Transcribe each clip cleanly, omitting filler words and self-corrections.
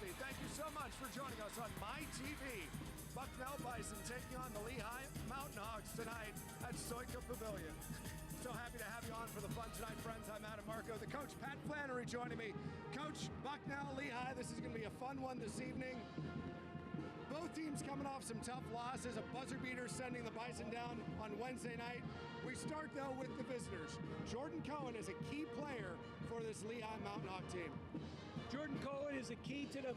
healthy. Thank you so much for joining us on My TV. Bucknell Bison taking on the Lehigh Mountain Hawks tonight at Soika Pavilion. So happy to have you on for the fun tonight, friends. I'm Adam Marco, the coach, Pat Flannery, joining me. Coach, Bucknell, Lehigh, this is going to be a fun one this evening. Both teams coming off some tough losses, a buzzer beater sending the Bison down on Wednesday night. We start, though, with the visitors. Jordan Cohen is a key player for this Lehigh Mountain Hawk team. Jordan Cohen is a key to the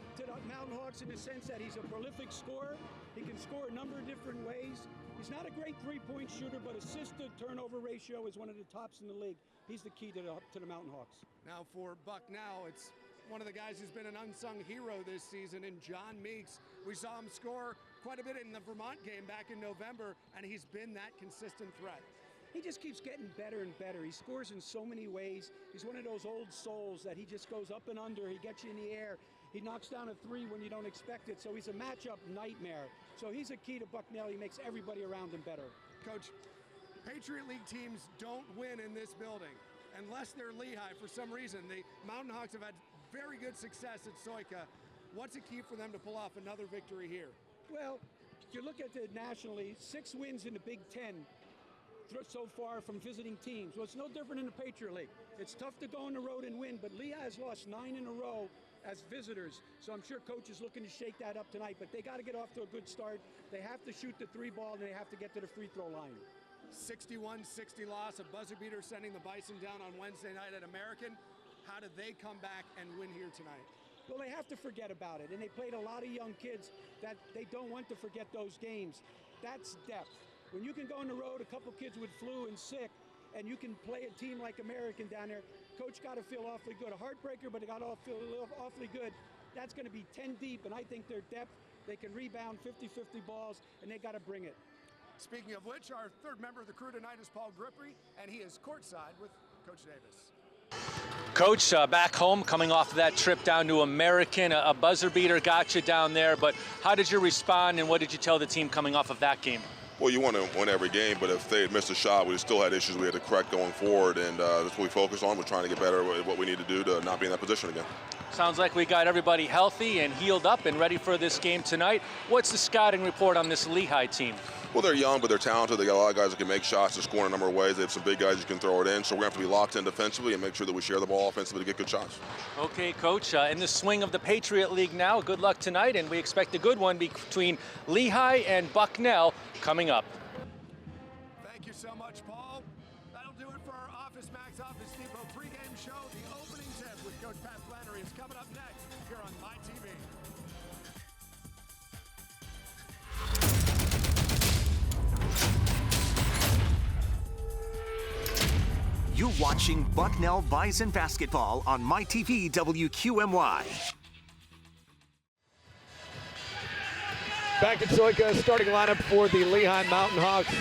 Mountain Hawks in the sense that he's a prolific scorer. He can score a number of different ways. He's not a great three-point shooter, but assist-to-turnover ratio is one of the tops in the league. He's the key to the Mountain Hawks. Now for Bucknell, it's one of the guys who's been an unsung hero this season in John Meeks. We saw him score quite a bit in the Vermont game back in November, and he's been that consistent threat. He just keeps getting better and better. He scores in so many ways. He's one of those old souls that he just goes up and under. He gets you in the air. He knocks down a three when you don't expect it. So he's a matchup nightmare. So he's a key to Bucknell. He makes everybody around him better. Coach, Patriot League teams don't win in this building unless they're Lehigh for some reason. The Mountain Hawks have had very good success at Soika. What's a key for them to pull off another victory here? Well, you look at it nationally, 6 wins in the Big Ten so far from visiting teams. Well, it's no different in the Patriot League. It's tough to go on the road and win, but Lehigh has lost 9 in a row as visitors. So I'm sure coach is looking to shake that up tonight, but they got to get off to a good start. They have to shoot the 3 ball, and they have to get to the free throw line. 61-60 loss, a buzzer beater sending the Bison down on Wednesday night at American. How did they come back and win here tonight? Well, they have to forget about it, and they played a lot of young kids that they don't want to forget those games. That's depth. When you can go on the road, a couple kids with flu and sick, and you can play a team like American down there, coach got to feel awfully good. A heartbreaker, but it got to feel awfully good. That's going to be 10 deep, and I think their depth, they can rebound 50-50 balls, and they got to bring it. Speaking of which, our third member of the crew tonight is Paul Grippery, and he is courtside with Coach Davis. Coach, back home, coming off of that trip down to American, a buzzer beater got you down there, but how did you respond, and what did you tell the team coming off of that game? Well, you want to win every game, but if they had missed a shot, we still had issues we had to correct going forward, and that's what we focus on. We're trying to get better at what we need to do to not be in that position again. Sounds like we got everybody healthy and healed up and ready for this game tonight. What's the scouting report on this Lehigh team? Well, they're young, but they're talented. They got a lot of guys that can make shots. They're scoring a number of ways. They have some big guys who can throw it in, so we're going to have to be locked in defensively and make sure that we share the ball offensively to get good shots. Okay, Coach, in the swing of the Patriot League now, good luck tonight, and we expect a good one between Lehigh and Bucknell coming up. Thank you so much, Paul. That'll do it for our Office Max Office Depot pregame show. The opening tip with Coach Pat Flannery is coming up next here on My TV. You're watching Bucknell Bison basketball on My TV WQMY. Back at Soika, starting lineup for the Lehigh Mountain Hawks.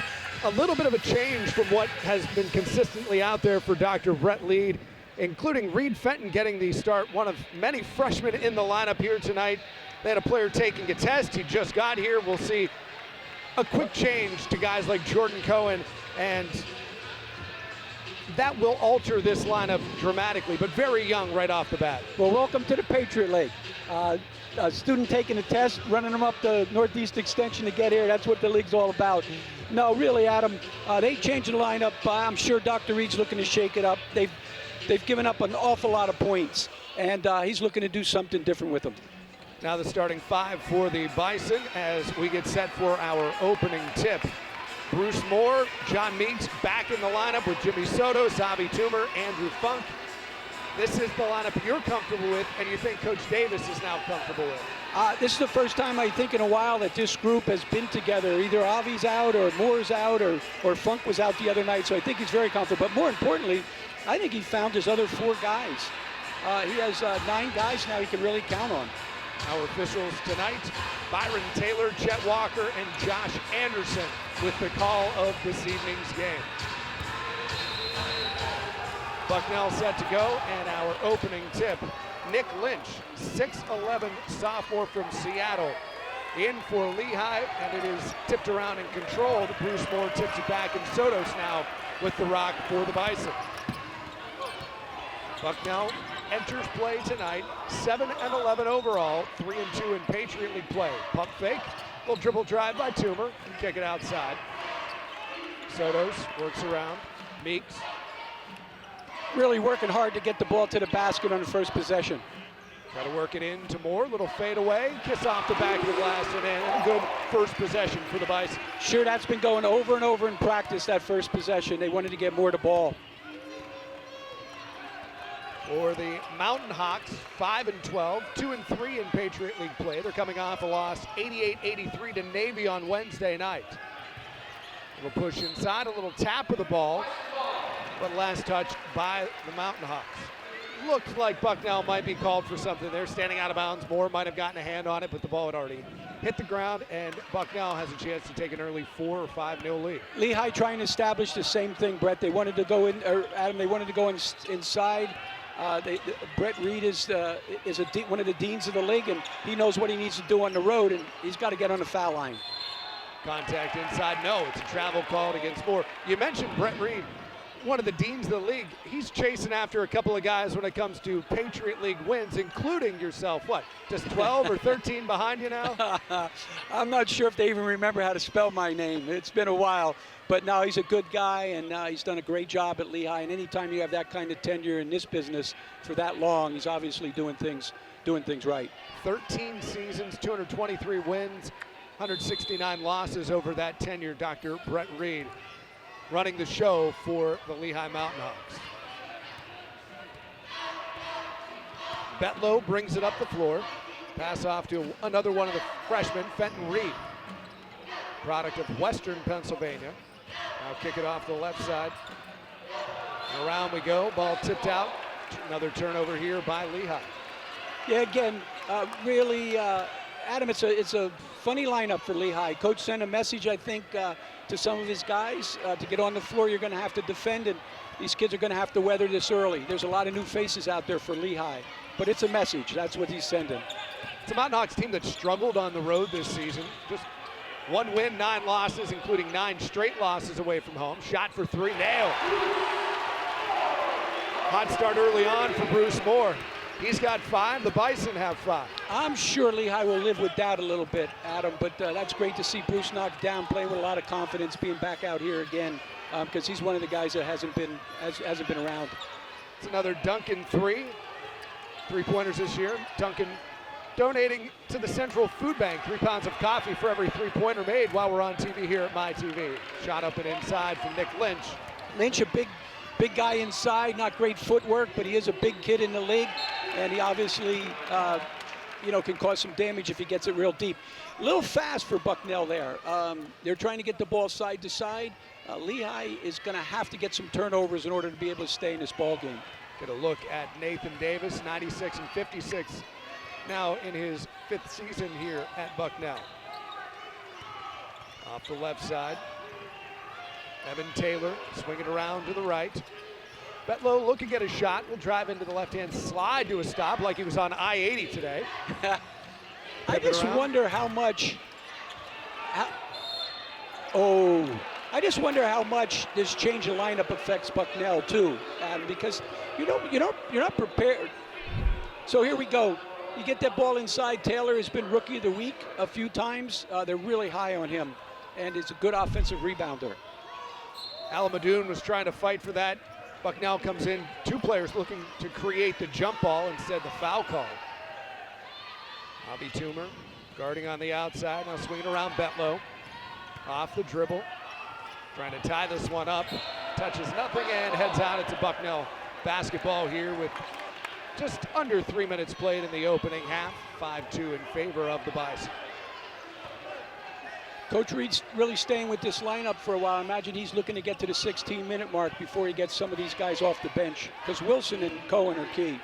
A little bit of a change from what has been consistently out there for Dr. Brett Lead, including Reed Fenton getting the start, one of many freshmen in the lineup here tonight. They had a player taking a test. He just got here. We'll see a quick change to guys like Jordan Cohen, and that will alter this lineup dramatically, but very young right off the bat. Well, welcome to the Patriot League. A student taking a test, running them up the Northeast Extension to get here. That's what the league's all about. No, really, Adam, they changed the lineup. I'm sure Dr. Reed's looking to shake it up. They've given up an awful lot of points, and he's looking to do something different with them. Now the starting 5 for the Bison as we get set for our opening tip. Bruce Moore, John Meeks back in the lineup with Jimmy Soto, Zabi Toomer, Andrew Funk. This is the lineup you're comfortable with, and you think Coach Davis is now comfortable with. This is the first time I think in a while that this group has been together. Either Avi's out or Moore's out or Funk was out the other night, so I think he's very comfortable. But more importantly, I think he found his other 4 guys. He has 9 guys now he can really count on. Our officials tonight, Byron Taylor, Chet Walker, and Josh Anderson with the call of this evening's game. Bucknell set to go, and our opening tip, Nick Lynch, 6'11" sophomore from Seattle, in for Lehigh, and it is tipped around and controlled. Bruce Moore tips it back, and Soto's now with the rock for the Bison. Bucknell enters play tonight, 7-11 overall, 3-2 in Patriot League play. Pump fake, little dribble drive by Toomer, kick it outside. Sotos works around, Meeks. Really working hard to get the ball to the basket on the first possession. Try to work it into Moore, little fade away, kiss off the back of the glass and in. And a good first possession for the Bison. Sure, that's been going over and over in practice, that first possession. They wanted to get more to ball. For the Mountain Hawks, 5-12, 2-3 in Patriot League play. They're coming off a loss 88-83 to Navy on Wednesday night. A little push inside, a little tap of the ball, but last touch by the Mountain Hawks. Looks like Bucknell might be called for something there. Standing out of bounds, Moore might have gotten a hand on it, but the ball had already hit the ground, and Bucknell has a chance to take an early 4 or 5-0 lead. Lehigh trying to establish the same thing, Brett. They wanted to go in, or Adam, they wanted to go inside. Brett Reed is one of the deans of the league, and he knows what he needs to do on the road, and he's got to get on the foul line. Contact inside, no, it's a travel called against Moore. You mentioned Brett Reed, one of the deans of the league. He's chasing after a couple of guys when it comes to Patriot League wins, including yourself. What, just 12 or 13 behind you now? I'm not sure if they even remember how to spell my name. It's been a while, but no, he's a good guy, and he's done a great job at Lehigh. And anytime you have that kind of tenure in this business for that long, he's obviously doing things right. 13 seasons, 223 wins, 169 losses over that tenure. Dr. Brett Reed running the show for the Lehigh Mountain Hawks. Betlow brings it up the floor. Pass off to another one of the freshmen, Fenton Reed, product of Western Pennsylvania. Now kick it off the left side. And around we go, ball tipped out. Another turnover here by Lehigh. Yeah, again, really, Adam, it's a funny lineup for Lehigh. Coach sent a message, I think, to some of his guys. To get on the floor, you're going to have to defend, and these kids are going to have to weather this early. There's a lot of new faces out there for Lehigh, but it's a message. That's what he's sending. It's a Mountain Hawks team that struggled on the road this season. Just 1 win, 9 losses, including 9 straight losses away from home. Shot for 3, nailed. Hot start early on for Bruce Moore. He's got 5, the Bison have 5. I'm sure Lehigh will live with that a little bit, Adam, but that's great to see Bruce knocked down, playing with a lot of confidence, being back out here again, because he's one of the guys that hasn't been around. It's another Duncan 3-pointers this year. Duncan donating to the Central Food Bank 3 pounds of coffee for every 3-pointer made while we're on TV here at MyTV. Shot up and inside from Nick Lynch. Lynch, a big guy inside, not great footwork, but he is a big kid in the league, and he obviously, can cause some damage if he gets it real deep. A little fast for Bucknell there. They're trying to get the ball side to side. Lehigh is going to have to get some turnovers in order to be able to stay in this ball game. Get a look at Nathan Davis, 96 and 56, now in his 5th season here at Bucknell. Off the left side. Evan Taylor swinging around to the right. Betlow looking at a shot. Will drive into the left-hand slide to a stop like he was on I-80 today. I just wonder how much. I just wonder how much this change of lineup affects Bucknell too, because you're not prepared. So here we go. You get that ball inside. Taylor has been Rookie of the Week a few times. They're really high on him, and it's a good offensive rebounder. Alamadoun was trying to fight for that. Bucknell comes in, 2 players looking to create the jump ball, instead the foul call. Bobby Toomer guarding on the outside, now swinging around Betlow. Off the dribble, trying to tie this one up. Touches nothing and heads out. It's a Bucknell basketball here with just under 3 minutes played in the opening half. 5-2 in favor of the Bison. Coach Reed's really staying with this lineup for a while. I imagine he's looking to get to the 16-minute mark before he gets some of these guys off the bench, because Wilson and Cohen are key.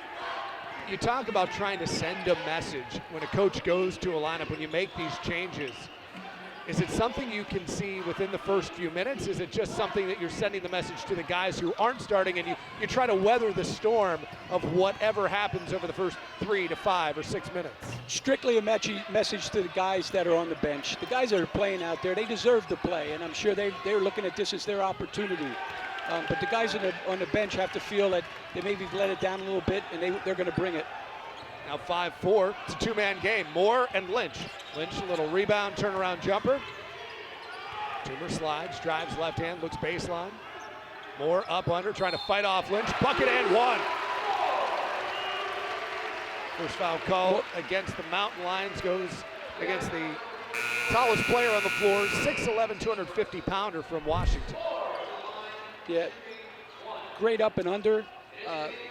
You talk about trying to send a message when a coach goes to a lineup, when you make these changes. Is it something you can see within the first few minutes? Is it just something that you're sending the message to the guys who aren't starting, and you try to weather the storm of whatever happens over the first 3 to 5 or 6 minutes? Strictly a message to the guys that are on the bench. The guys that are playing out there, they deserve to play, and I'm sure they're looking at this as their opportunity. But the guys on the bench have to feel that they maybe let it down a little bit, and they're going to bring it. Now 5-4, it's a two-man game. Moore and Lynch. Lynch, a little rebound, turnaround jumper. Toomer slides, drives left hand, looks baseline. Moore up under, trying to fight off Lynch. Bucket and one. First foul call against the Mountain Lions goes against the tallest player on the floor, 6'11", 250-pounder from Washington. Yeah, great up and under.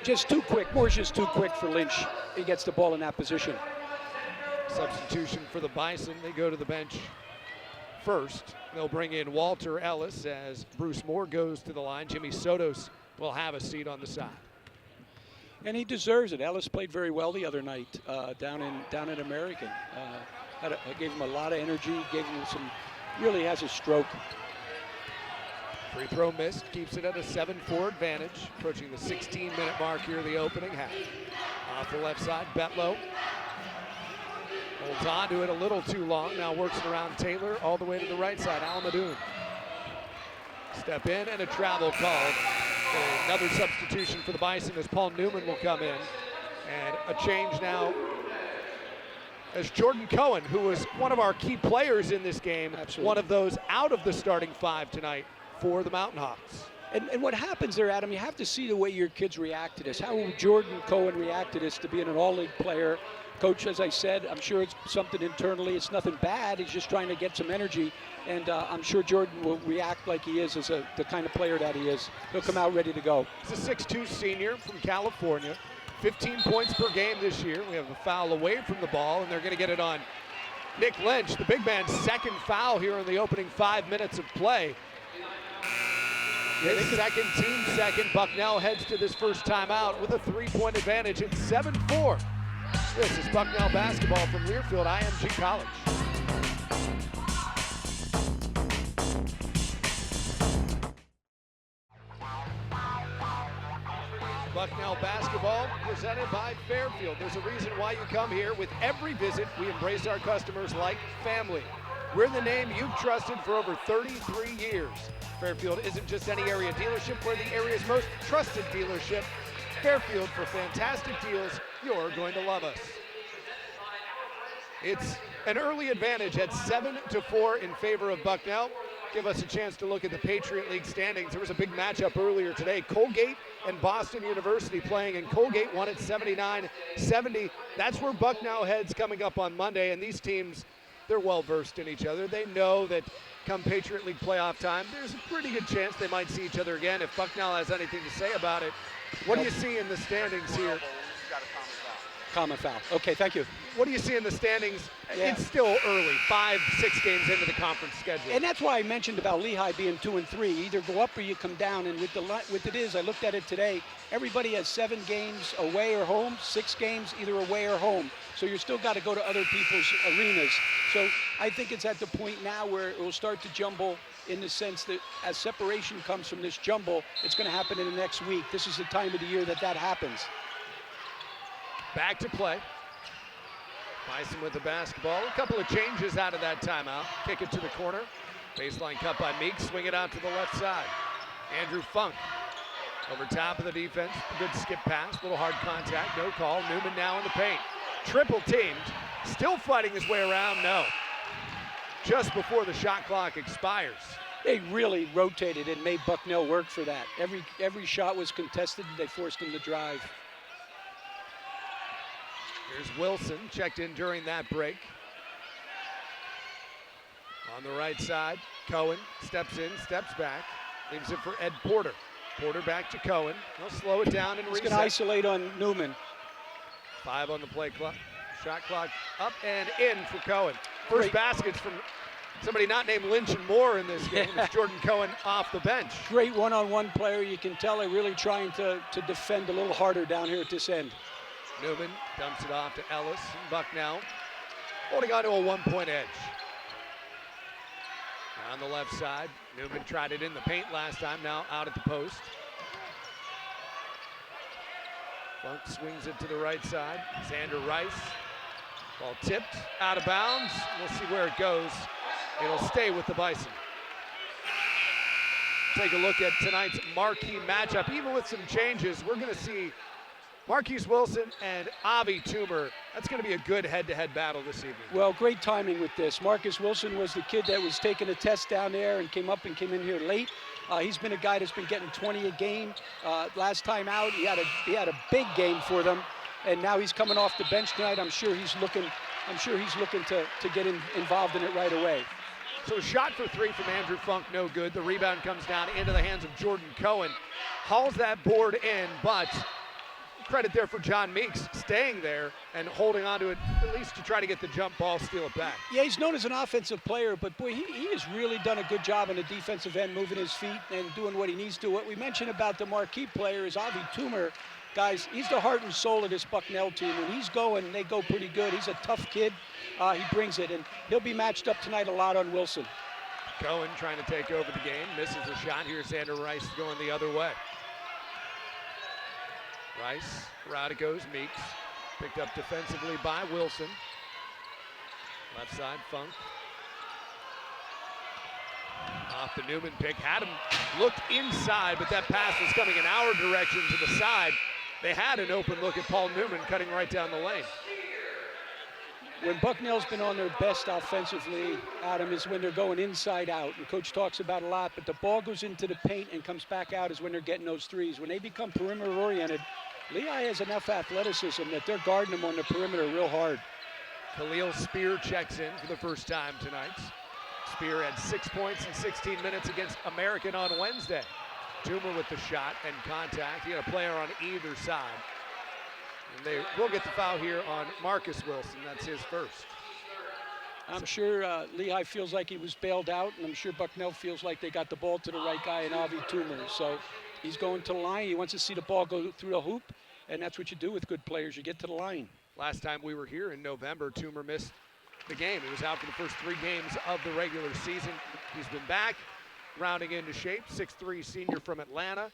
Just too quick. Moore's just too quick for Lynch. He gets the ball in that position. Substitution for the Bison. They go to the bench first. They'll bring in Walter Ellis as Bruce Moore goes to the line. Jimmy Sotos will have a seat on the side. And he deserves it. Ellis played very well the other night down in American. Gave him a lot of energy. Gave him really has a stroke. Free throw missed, keeps it at a 7-4 advantage. Approaching the 16-minute mark here of the opening half. Off the left side, Betlow holds on to it a little too long. Now works it around Taylor all the way to the right side. Almadoun. Step in and a travel called. Another substitution for the Bison as Paul Newman will come in. And a change now as Jordan Cohen, who was one of our key players in this game, Absolutely. One of those out of the starting five tonight for the Mountain Hawks. And what happens there, Adam, you have to see the way your kids react to this. How will Jordan Cohen react to this, to being an all-league player? Coach, as I said, I'm sure it's something internally. It's nothing bad. He's just trying to get some energy. And I'm sure Jordan will react like he is as the kind of player that he is. He'll come out ready to go. He's a 6'2 senior from California. 15 points per game this year. We have a foul away from the ball, and they're going to get it on Nick Lynch, the big man's second foul here in the opening 5 minutes of play. His second, team second. Bucknell heads to this first timeout with a 3-point advantage at 7-4. This is Bucknell basketball from Learfield IMG College. Bucknell basketball presented by Fairfield. There's a reason why you come here. With every visit, we embrace our customers like family. We're the name you've trusted for over 33 years. Fairfield isn't just any area dealership, we're the area's most trusted dealership. Fairfield, for fantastic deals, you're going to love us. It's an early advantage at 7-4 in favor of Bucknell. Give us a chance to look at the Patriot League standings. There was a big matchup earlier today. Colgate and Boston University playing, and Colgate won at 79-70. That's where Bucknell heads coming up on Monday, and these teams, they're well versed in each other. They know that come Patriot League playoff time, there's a pretty good chance they might see each other again if Bucknell has anything to say about it. What do you see in the standings here? Common foul. Okay, thank you. What do you see in the standings? Yeah. It's still early, 5-6 games into the conference schedule. And that's why I mentioned about Lehigh being 2-3. Either go up or you come down. And with it is, I looked at it today, everybody has 7 games away or home, 6 games either away or home. So you still got to go to other people's arenas. So I think it's at the point now where it will start to jumble in the sense that as separation comes from this jumble, it's going to happen in the next week. This is the time of the year that happens. Back to play. Bison with the basketball. A couple of changes out of that timeout. Kick it to the corner. Baseline cut by Meek. Swing it out to the left side. Andrew Funk over top of the defense. Good skip pass. Little hard contact. No call. Newman now in the paint. Triple teamed. Still fighting his way around. No. Just before the shot clock expires. They really rotated and made Bucknell work for that. Every shot was contested. They forced him to drive. Here's Wilson, checked in during that break. On the right side, Cohen steps in, steps back, leaves it for Ed Porter. Porter back to Cohen. He'll slow it down and He's reset. going to isolate on Newman. 5 on the play clock. Shot clock up and in for Cohen. First baskets from somebody not named Lynch and Moore in this game. It's Jordan Cohen off the bench. Great one-on-one player. You can tell they're really trying to defend a little harder down here at this end. Newman dumps it off to Ellis and Bucknell, holding on to a 1-point edge. On the left side, Newman tried it in the paint last time, now out at the post. Funk swings it to the right side. Xander Rice, ball tipped, out of bounds. We'll see where it goes. It'll stay with the Bison. take a look at tonight's marquee matchup. Even with some changes, we're going to see Marquise Wilson and Avi Toomer. That's going to be a good head-to-head battle this evening. Well, great timing with this. Marcus Wilson was the kid that was taking a test down there and came in here late. He's been a guy that's been getting 20 a game. Last time out, he had a big game for them, and now he's coming off the bench tonight. I'm sure he's looking to get involved in it right away. So a shot for three from Andrew Funk, no good. The rebound comes down into the hands of Jordan Cohen. Hauls that board in, but credit there for John Meeks staying there and holding on to it at least to try to get the jump ball, steal it back. Yeah, he's known as an offensive player, but boy, he has really done a good job on the defensive end, moving his feet and doing what he needs to. What we mentioned about the marquee player is Avi Toomer. Guys, he's the heart and soul of this Bucknell team. When he's going, they go pretty good. He's a tough kid. He brings it, and he'll be matched up tonight a lot on Wilson. Cohen trying to take over the game, misses the shot. Here's Xander Rice going the other way. Rice, around it goes Meeks. Picked up defensively by Wilson. Left side, Funk. Off the Newman pick, had him looked inside, but that pass was coming in our direction to the side. They had an open look at Paul Newman cutting right down the lane. When Bucknell's been on their best offensively, Adam, is when they're going inside out. And Coach talks about a lot, but the ball goes into the paint and comes back out is when they're getting those threes. When they become perimeter oriented, Lehigh has enough athleticism that they're guarding them on the perimeter real hard. Khalil Spear checks in for the first time tonight. Spear had 6 points in 16 minutes against American on Wednesday. Toomer with the shot and contact. He had a player on either side. And they will get the foul here on Marcus Wilson. That's his first. I'm sure Lehigh feels like he was bailed out, and I'm sure Bucknell feels like they got the ball to the right guy in Avi Toomer. So he's going to the line. He wants to see the ball go through the hoop, and that's what you do with good players. You get to the line. Last time we were here in November, Toomer missed the game. He was out for the first 3 games of the regular season. He's been back, rounding into shape. 6'3" senior from Atlanta,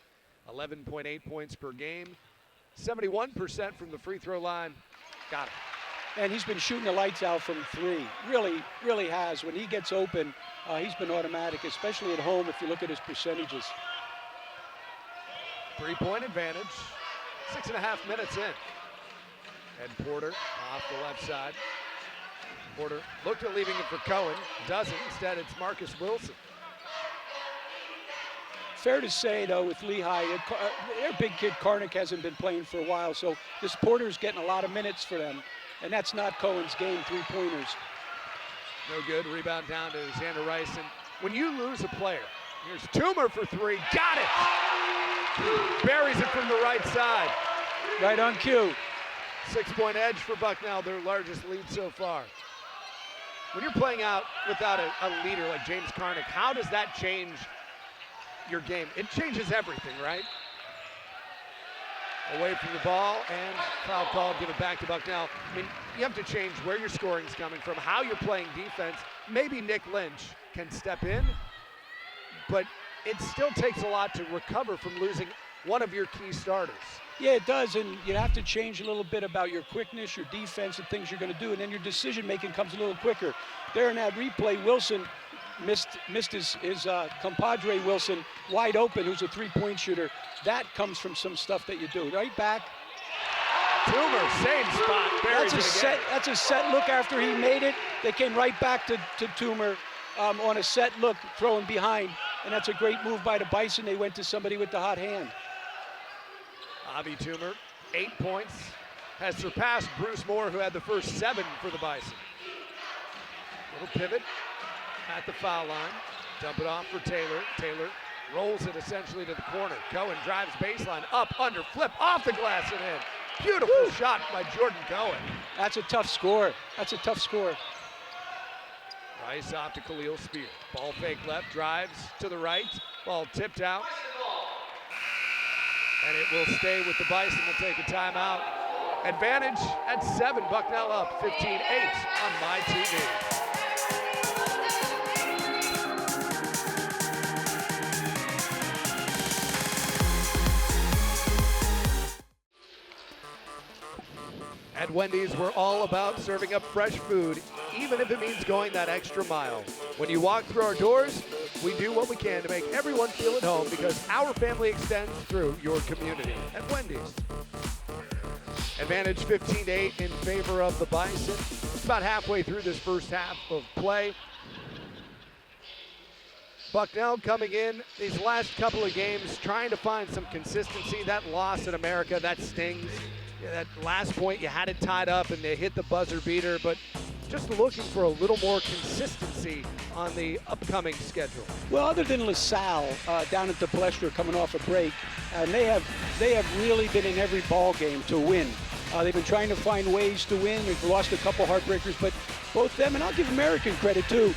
11.8 points per game. 71% from the free throw line. Got it. And he's been shooting the lights out from 3. Really has. When he gets open, he's been automatic, especially at home if you look at his percentages. 3-point advantage. 6.5 minutes in. And Porter off the left side. Porter looked at leaving it for Cohen. Doesn't. Instead, it's Marcus Wilson. Fair to say, though, with Lehigh, their big kid Karnick hasn't been playing for a while, so this Porter's getting a lot of minutes for them, and that's not Cohen's game, 3-pointers. No good. Rebound down to Xander Rice. And when you lose a player, here's Toomer for 3. Got it! Buries it from the right side. Right on cue. 6-point edge for Bucknell, their largest lead so far. When you're playing out without a leader like James Karnick, how does that change your game? It changes everything, right? Away from the ball, and foul call, give it back to Bucknell. I mean, you have to change where your scoring is coming from, how you're playing defense. Maybe Nick Lynch can step in, but it still takes a lot to recover from losing one of your key starters. Yeah, it does, and you have to change a little bit about your quickness, your defense, and things you're going to do, and then your decision-making comes a little quicker. There in that replay, Wilson missed his compadre Wilson wide open, who's a 3-point shooter. That comes from some stuff that you do. Right back. Toomer, same spot. That's a set look after he made it. They came right back to Toomer on a set look, throwing behind, and that's a great move by the Bison. They went to somebody with the hot hand. Avi Toomer, 8 points, has surpassed Bruce Moore, who had the first 7 for the Bison. Little pivot at the foul line. Dump it off for Taylor. Taylor rolls it essentially to the corner. Cohen drives baseline, up, under, flip, off the glass and in. Beautiful shot by Jordan Cohen. That's a tough score. Rice off to Khalil Spear. Ball fake left, drives to the right. Ball tipped out. And it will stay with the Bison. We'll take a timeout. Advantage at 7. Bucknell up 15-8 on my TV. At Wendy's, we're all about serving up fresh food, even if it means going that extra mile. When you walk through our doors, We do what we can to make everyone feel at home because our family extends through your community. At Wendy's. Advantage 15-8 in favor of the Bison. It's about halfway through this first half of play. Bucknell coming in these last couple of games trying to find some consistency. That loss at America, that stings. Yeah, that last point, you had it tied up and they hit the buzzer beater, but just looking for a little more consistency on the upcoming schedule. Well, other than LaSalle down at the Palestra coming off a break, and they have really been in every ball game to win. They've been trying to find ways to win. They've lost a couple heartbreakers, but both them, and I'll give American credit too,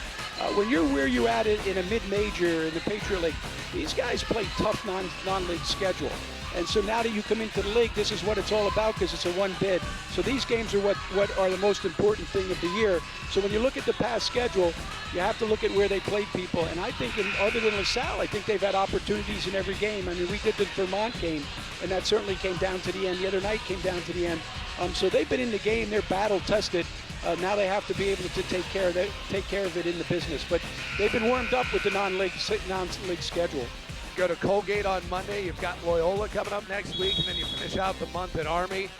when you're where you're at in a mid-major in the Patriot League, these guys play tough non-league schedule. And so now that you come into the league, this is what it's all about because it's a one bid. So these games are what are the most important thing of the year. So when you look at the past schedule, you have to look at where they played people. And I think other than LaSalle, I think they've had opportunities in every game. I mean, we did the Vermont game, and that certainly came down to the end. The other night came down to the end. So they've been in the game. They're battle tested. Now they have to be able to take care of it in the business. But they've been warmed up with the non-league schedule. Go to Colgate on Monday. You've got Loyola coming up next week, and then you finish out the month at Army.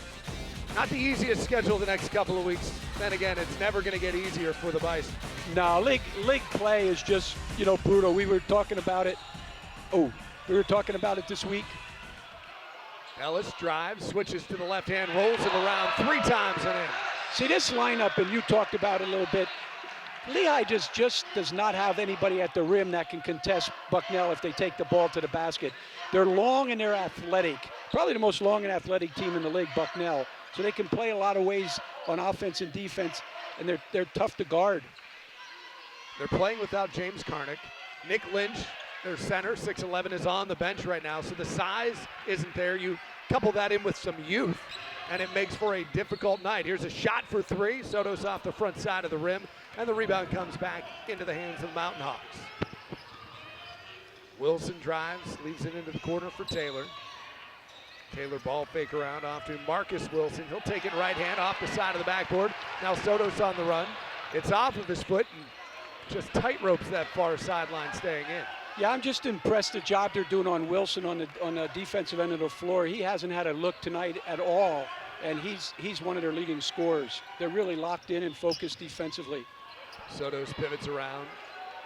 Not the easiest schedule the next couple of weeks. Then again, it's never going to get easier for the Bison. No, league play is just, brutal. We were talking about it. This week. Ellis drives, switches to the left hand, rolls it around 3 times and in. See, this lineup, and you talked about it a little bit, Lehigh just does not have anybody at the rim that can contest Bucknell if they take the ball to the basket. They're long and they're athletic. Probably the most long and athletic team in the league, Bucknell. So they can play a lot of ways on offense and defense, and they're tough to guard. They're playing without James Karnick. Nick Lynch, their center, 6'11", is on the bench right now, so the size isn't there. You couple that in with some youth, and it makes for a difficult night. Here's a shot for 3. Soto's off the front side of the rim, and the rebound comes back into the hands of the Mountain Hawks. Wilson drives, leaves it into the corner for Taylor. Taylor ball fake around off to Marcus Wilson. He'll take it right hand off the side of the backboard. Now Soto's on the run. It's off of his foot and just tight ropes that far sideline staying in. Yeah, I'm just impressed the job they're doing on Wilson on the defensive end of the floor. He hasn't had a look tonight at all, and he's one of their leading scorers. They're really locked in and focused defensively. Soto's pivots around,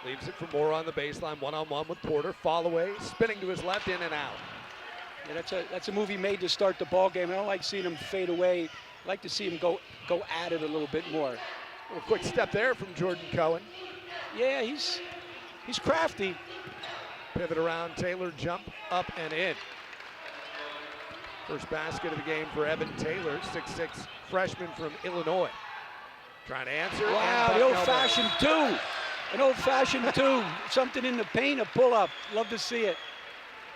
leaves it for Moore on the baseline, one-on-one with Porter. Fall away, spinning to his left, in and out. Yeah, that's a move he made to start the ball game. I don't like seeing him fade away. I like to see him go at it a little bit more. A little quick step there from Jordan Cohen. Yeah, he's crafty. Pivot around, Taylor, jump up and in. First basket of the game for Evan Taylor, 6'6" freshman from Illinois. Trying to answer. Wow, the old-fashioned 2. An old-fashioned 2. Something in the paint, a pull-up. Love to see it.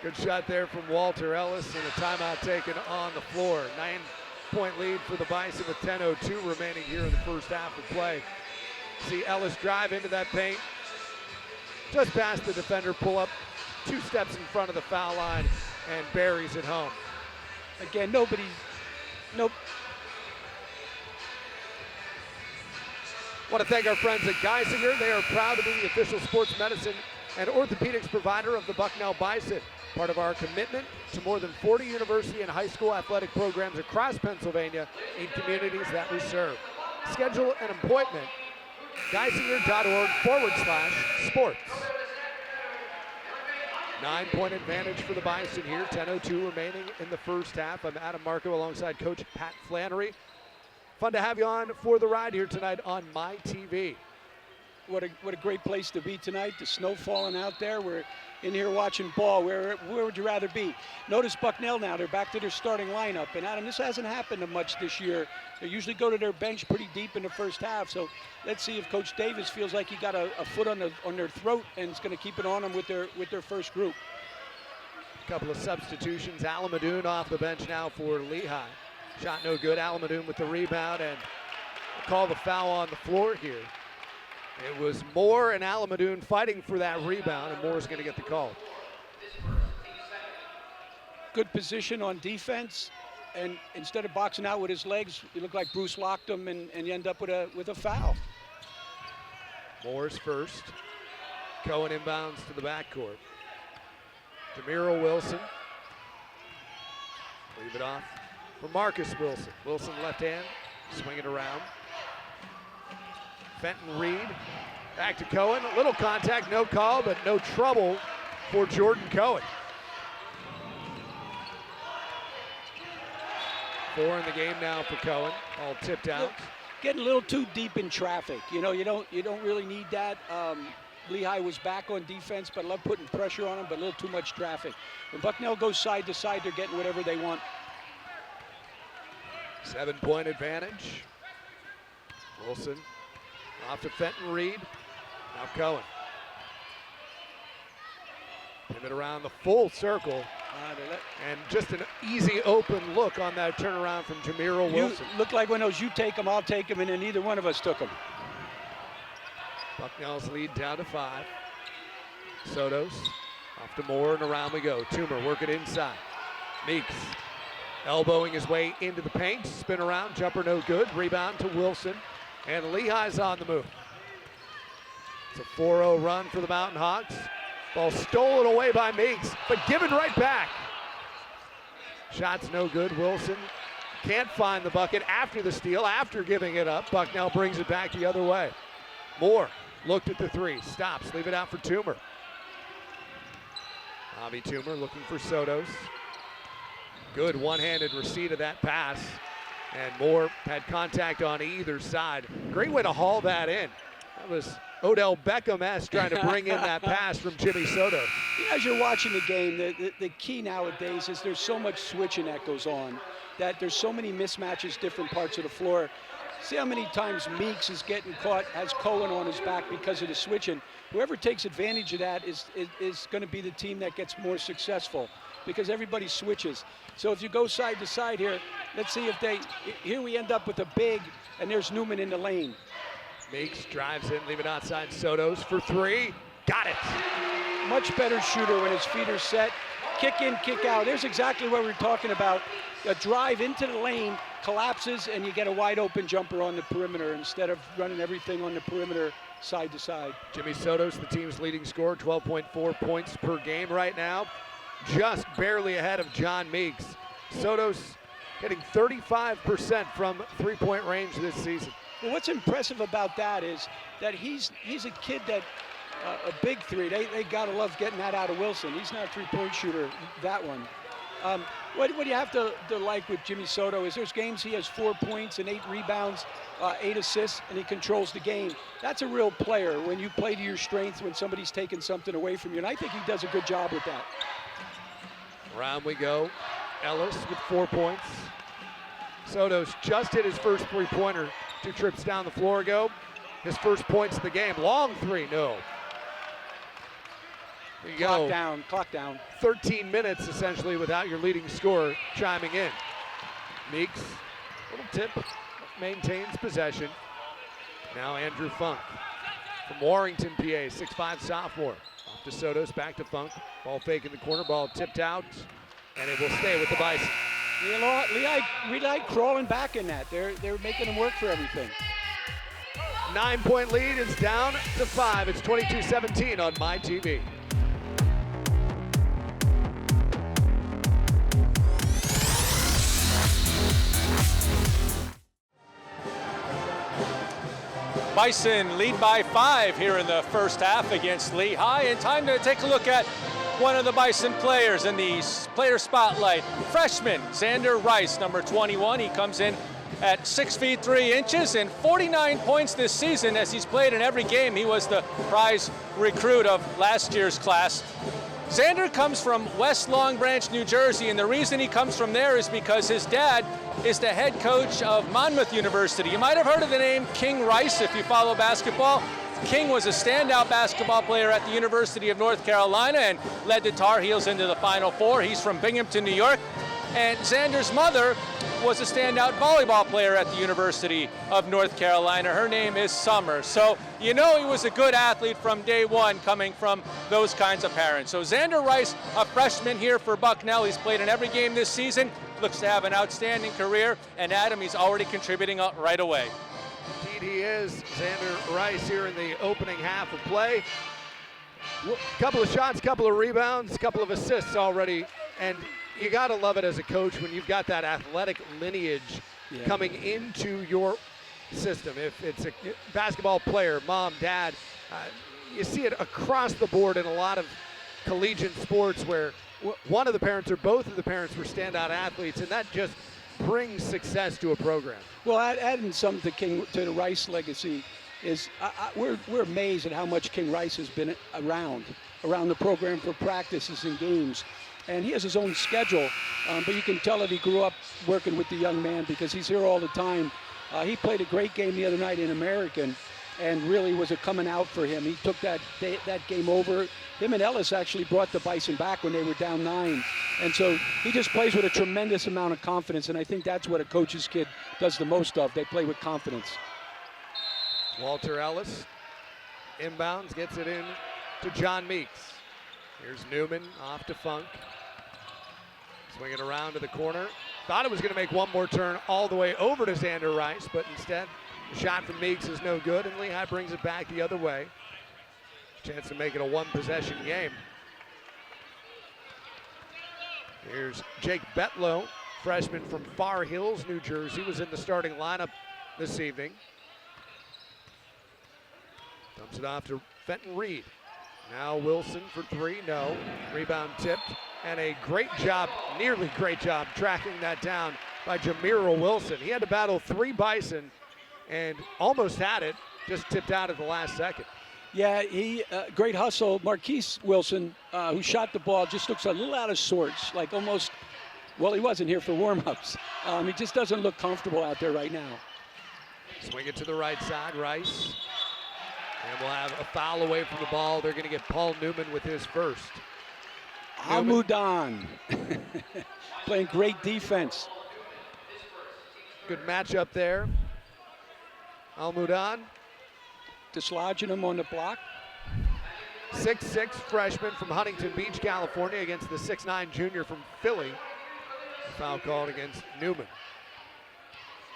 Good shot there from Walter Ellis, and a timeout taken on the floor. 9-point lead for the Bison with 10:02 remaining here in the first half of play. See Ellis drive into that paint. Just past the defender, pull up 2 steps in front of the foul line, and buries it home. Again, Want to thank our friends at Geisinger. They are proud to be the official sports medicine and orthopedics provider of the Bucknell Bison. Part of our commitment to more than 40 university and high school athletic programs across Pennsylvania in communities that we serve. Schedule an appointment, geisinger.org/sports. 9-point advantage for the Bison here, 10:02 remaining in the first half. I'm Adam Marco alongside Coach Pat Flannery. Fun to have you on for the ride here tonight on My TV. What a great place to be tonight. The snow falling out there. We're in here watching ball. Where would you rather be? Notice Bucknell now. They're back to their starting lineup. And Adam, this hasn't happened much this year. They usually go to their bench pretty deep in the first half. So let's see if Coach Davis feels like he got a foot on their throat and is going to keep it on them with their first group. A couple of substitutions. Alamadoon off the bench now for Lehigh. Shot no good. Alamadoon with the rebound, and call the foul on the floor here. It was Moore and Alamadoon fighting for that rebound, and Moore's going to get the call. Good position on defense, and instead of boxing out with his legs, you look like Bruce locked him, and you end up with a foul. Moore's first. Cohen inbounds to the backcourt. Jamiro Wilson. Leave it off for Marcus Wilson. Wilson left hand, swing it around. Fenton Reed, back to Cohen. A little contact, no call, but no trouble for Jordan Cohen. 4 in the game now for Cohen, all tipped out. Getting a little too deep in traffic. You know, you don't really need that. Lehigh was back on defense, but I love putting pressure on them, but a little too much traffic. When Bucknell goes side to side, they're getting whatever they want. 7-point advantage. Wilson off to Fenton Reed. Now Cohen. Pivot around the full circle. And just an easy open look on that turnaround from Jamiro Wilson. Look like when those you take them, I'll take them, and then neither one of us took them. Bucknell's lead down to 5. Sotos off to Moore, and around we go. Toomer work it inside. Meeks elbowing his way into the paint. Spin around, jumper no good. Rebound to Wilson, and Lehigh's on the move. It's a 4-0 run for the Mountain Hawks. Ball stolen away by Meeks, but given right back. Shot's no good. Wilson can't find the bucket after the steal, after giving it up. Bucknell brings it back the other way. Moore looked at the 3, stops, leave it out for Toomer. Bobby Toomer looking for Sotos. Good one-handed receipt of that pass, and Moore had contact on either side. Great way to haul that in. That was Odell Beckham-esque trying to bring in that pass from Jimmy Soto. As you're watching the game, the key nowadays is there's so much switching that goes on, that there's so many mismatches, different parts of the floor. See how many times Meeks is getting caught, has Cohen on his back because of the switching. Whoever takes advantage of that is going to be the team that gets more successful, because everybody switches. So if you go side to side here, let's see if here we end up with a big, and there's Newman in the lane. Meeks drives in, leave it outside. Sotos for 3, got it. Much better shooter when his feet are set. Kick in, kick out. There's exactly what we're talking about. A drive into the lane, collapses, and you get a wide open jumper on the perimeter instead of running everything on the perimeter side to side. Jimmy Sotos, the team's leading scorer, 12.4 points per game right now. Just barely ahead of John Meeks. Sotos hitting 35% from three-point range this season. Well, what's impressive about that is that he's a kid that a big 3. They gotta love getting that out of Wilson. He's not a three-point shooter, that one. What you have to like with Jimmy Soto is there's games he has 4 points and 8 rebounds, 8 assists, and he controls the game. That's a real player when you play to your strength, when somebody's taking something away from you, and I think he does a good job with that. Around we go. Ellis with 4 points. Sotos just hit his first three-pointer 2 trips down the floor ago. His first points of the game. Long 3, no. There you go. Clock down. 13 minutes essentially without your leading scorer chiming in. Meeks, little tip, maintains possession. Now Andrew Funk from Warrington, PA, 6'5" sophomore. Off to Sotos, back to Funk. Ball fake in the corner, ball tipped out, and it will stay with the Bison. Lehigh crawling back in that. They're making them work for everything. 9-point lead is down to 5. It's 22-17 on my TV. Bison lead by 5 here in the first half against Lehigh, and time to take a look at one of the Bison players in the player spotlight. Freshman Xander Rice, number 21. He comes in at 6 feet 3 inches and 49 points this season as he's played in every game. He was the prize recruit of last year's class. Xander comes from West Long Branch, New Jersey, and the reason he comes from there is because his dad is the head coach of Monmouth University. You might have heard of the name King Rice if you follow basketball. King was a standout basketball player at the University of North Carolina and led the Tar Heels into the Final Four. He's from Binghamton, New York. And Xander's mother was a standout volleyball player at the University of North Carolina. Her name is Summer. So you know he was a good athlete from day one, coming from those kinds of parents. So Xander Rice, a freshman here for Bucknell. He's played in every game this season. Looks to have an outstanding career. And Adam, he's already contributing right away. Indeed he is. Xander Rice here in the opening half of play. Couple of shots, couple of rebounds, couple of assists already, and you got to love it as a coach when you've got that athletic lineage coming into your system. If it's a basketball player, mom, dad, you see it across the board in a lot of collegiate sports where one of the parents or both of the parents were standout athletes, and that just brings success to a program. Well, adding something to the Rice legacy is we're amazed at how much King Rice has been around the program for practices and games. And he has his own schedule, but you can tell that he grew up working with the young man because he's here all the time. He played a great game the other night in American, and really was a coming out for him. He took that game over. Him and Ellis actually brought the Bison back when they were down 9. And so he just plays with a tremendous amount of confidence, and I think that's what a coach's kid does the most of. They play with confidence. Walter Ellis inbounds, gets it in to John Meeks. Here's Newman off to Funk. Swing it around to the corner. Thought it was going to make one more turn all the way over to Xander Rice, but instead the shot from Meeks is no good, and Lehigh brings it back the other way. Chance to make it a one-possession game. Here's Jake Betlow, freshman from Far Hills, New Jersey, was in the starting lineup this evening. Dumps it off to Fenton Reed. Now Wilson for 3, no. Rebound tipped, and a great job, nearly great job, tracking that down by Jamiro Wilson. He had to battle 3 Bison and almost had it, just tipped out at the last second. Yeah, great hustle. Marquise Wilson, who shot the ball, just looks a little out of sorts, like almost, well, he wasn't here for warm-ups. He just doesn't look comfortable out there right now. Swing it to the right side, Rice. And we'll have a foul away from the ball. They're going to get Paul Newman with his first. Almudan playing great defense. Good matchup there. Almudan. Dislodging him on the block. 6'6" freshman from Huntington Beach, California against the 6'9" junior from Philly. A foul called against Newman.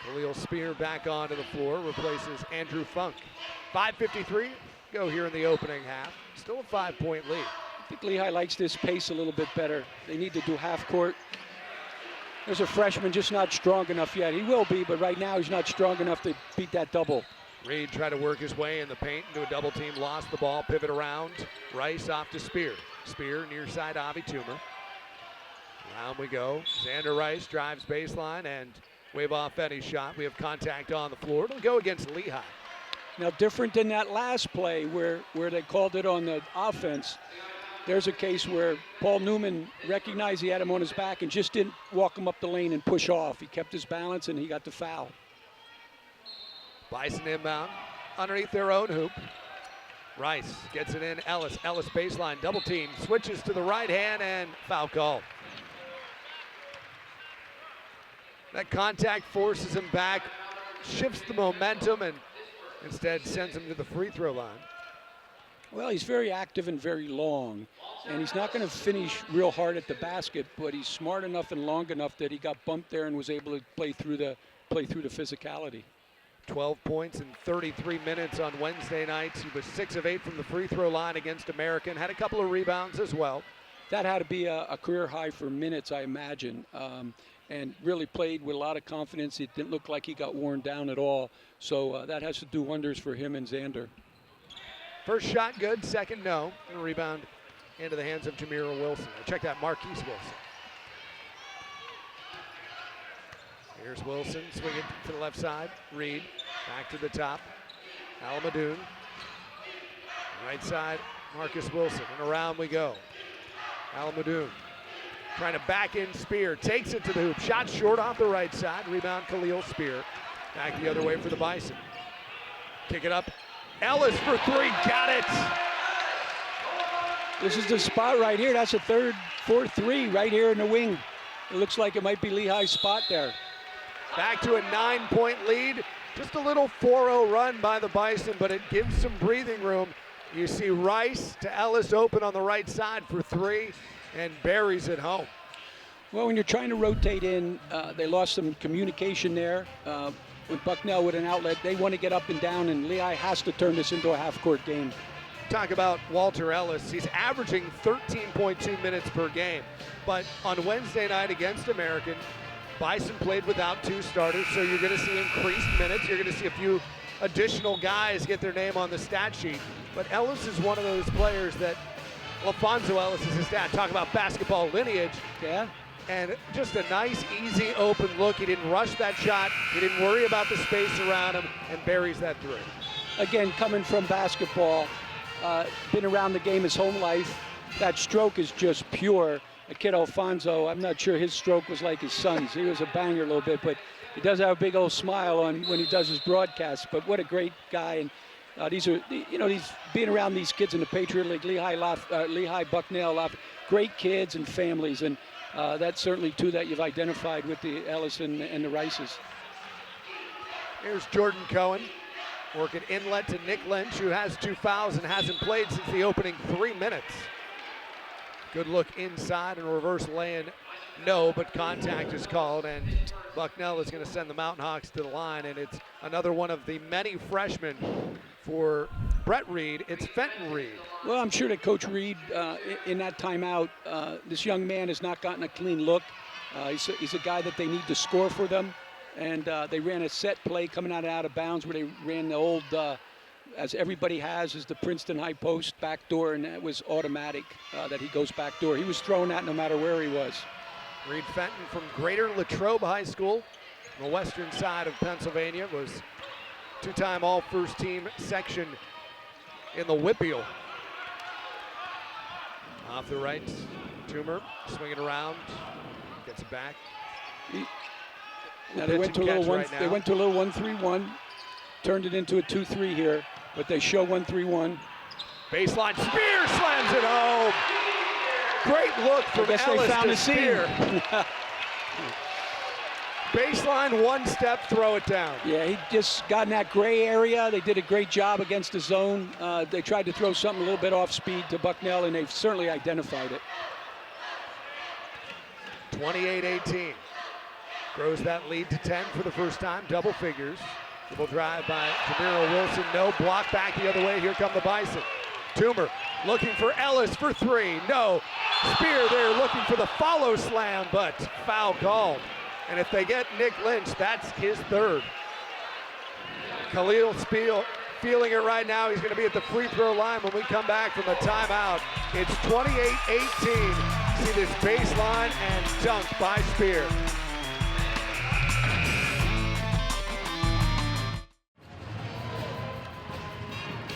Khalil Spear back onto the floor, replaces Andrew Funk. 5:53 go here in the opening half. Still a 5-point lead. I think Lehigh likes this pace a little bit better. They need to do half court. There's a freshman just not strong enough yet. He will be, but right now he's not strong enough to beat that double. Reed tried to work his way in the paint into a double team, lost the ball, pivot around. Rice off to Spear. Spear near side Avi Toomer. Around we go. Xander Rice drives baseline and wave off any shot. We have contact on the floor. It'll go against Lehigh. Now, different than that last play where they called it on the offense, there's a case where Paul Newman recognized he had him on his back and just didn't walk him up the lane and push off. He kept his balance and he got the foul. Bison inbound underneath their own hoop. Rice gets it in. Ellis baseline, double team, switches to the right hand and foul call. That contact forces him back, shifts the momentum, and instead sends him to the free throw line. Well, he's very active and very long, and he's not going to finish real hard at the basket, but he's smart enough and long enough that he got bumped there and was able to play through the physicality. 12 points in 33 minutes on Wednesday nights. He was 6 of 8 from the free throw line against American. Had a couple of rebounds as well. That had to be a career high for minutes, I imagine, and really played with a lot of confidence. It didn't look like he got worn down at all. So that has to do wonders for him and Xander. First shot good, second no. And a rebound into the hands of Jamiro Wilson. Check that, Marquise Wilson. Here's Wilson, swinging to the left side. Reed, back to the top. Almadoon. Right side, Marcus Wilson, and around we go. Almadoon trying to back in Spear, takes it to the hoop. Shot short off the right side. Rebound Khalil Spear. Back the other way for the Bison. Kick it up. Ellis for 3, got it. This is the spot right here. That's a 4-3 right here in the wing. It looks like it might be Lehigh's spot there. Back to a 9-point lead. Just a little 4-0 run by the Bison, but it gives some breathing room. You see Rice to Ellis open on the right side for 3 and buries it home. Well, when you're trying to rotate in, they lost some communication there. With Bucknell with an outlet, they want to get up and down, and Lehigh has to turn this into a half-court game. talk about Walter Ellis. He's averaging 13.2 minutes per game. But on Wednesday night against American, Bison played without 2 starters, so you're going to see increased minutes. You're going to see a few additional guys get their name on the stat sheet. But Ellis is one of those players that, Alfonso Ellis is his dad. Talk about basketball lineage. Yeah. And just a nice, easy, open look. He didn't rush that shot. He didn't worry about the space around him, and buries that three. Again, coming from basketball, been around the game his whole life. That stroke is just pure. A kid Alfonso, I'm not sure his stroke was like his son's. He was a banger a little bit, but he does have a big old smile on when he does his broadcasts. But what a great guy. And these are, he's being around these kids in the Patriot League, Lehigh, Bucknell, great kids and families. And that's certainly two that you've identified with the Ellis and the Rices. Here's Jordan Cohen working inlet to Nick Lynch, who has 2 fouls and hasn't played since the opening 3 minutes. Good look inside and reverse lay-in. No, but contact is called, and Bucknell is going to send the Mountain Hawks to the line, and it's another one of the many freshmen for Brett Reed. It's Fenton Reed. Well, I'm sure that Coach Reed, in that timeout, this young man has not gotten a clean look. He's a guy that they need to score for them, and they ran a set play coming out of bounds where they ran the old, as everybody has, is the Princeton high post back door, and that was automatic that he goes back door. He was throwing that no matter where he was. Reed Fenton from Greater Latrobe High School on the western side of Pennsylvania, was 2-time all first team section in the Whippeal. Off the right, Toomer swinging around, gets it back. Now they went to a little one. They went to a little 1-3-1, turned it into a 2-3 here, but they show 1-3-1. Baseline, Spear slams it home. Great look from Ellis they found to Spear. Baseline, one step, throw it down. Yeah, he just got in that gray area. They did a great job against the zone. They tried to throw something a little bit off speed to Bucknell, and they've certainly identified it. 28-18. Grows that lead to 10 for the first time, double figures. Dribble drive by Jamiro Wilson, no, block back the other way, here come the Bison. Toomer looking for Ellis for 3, no. Spear there looking for the follow slam, but foul called. And if they get Nick Lynch, that's his 3rd. Khalil Spiel feeling it right now. He's going to be at the free throw line when we come back from the timeout. It's 28-18. See this baseline and dunk by Spear.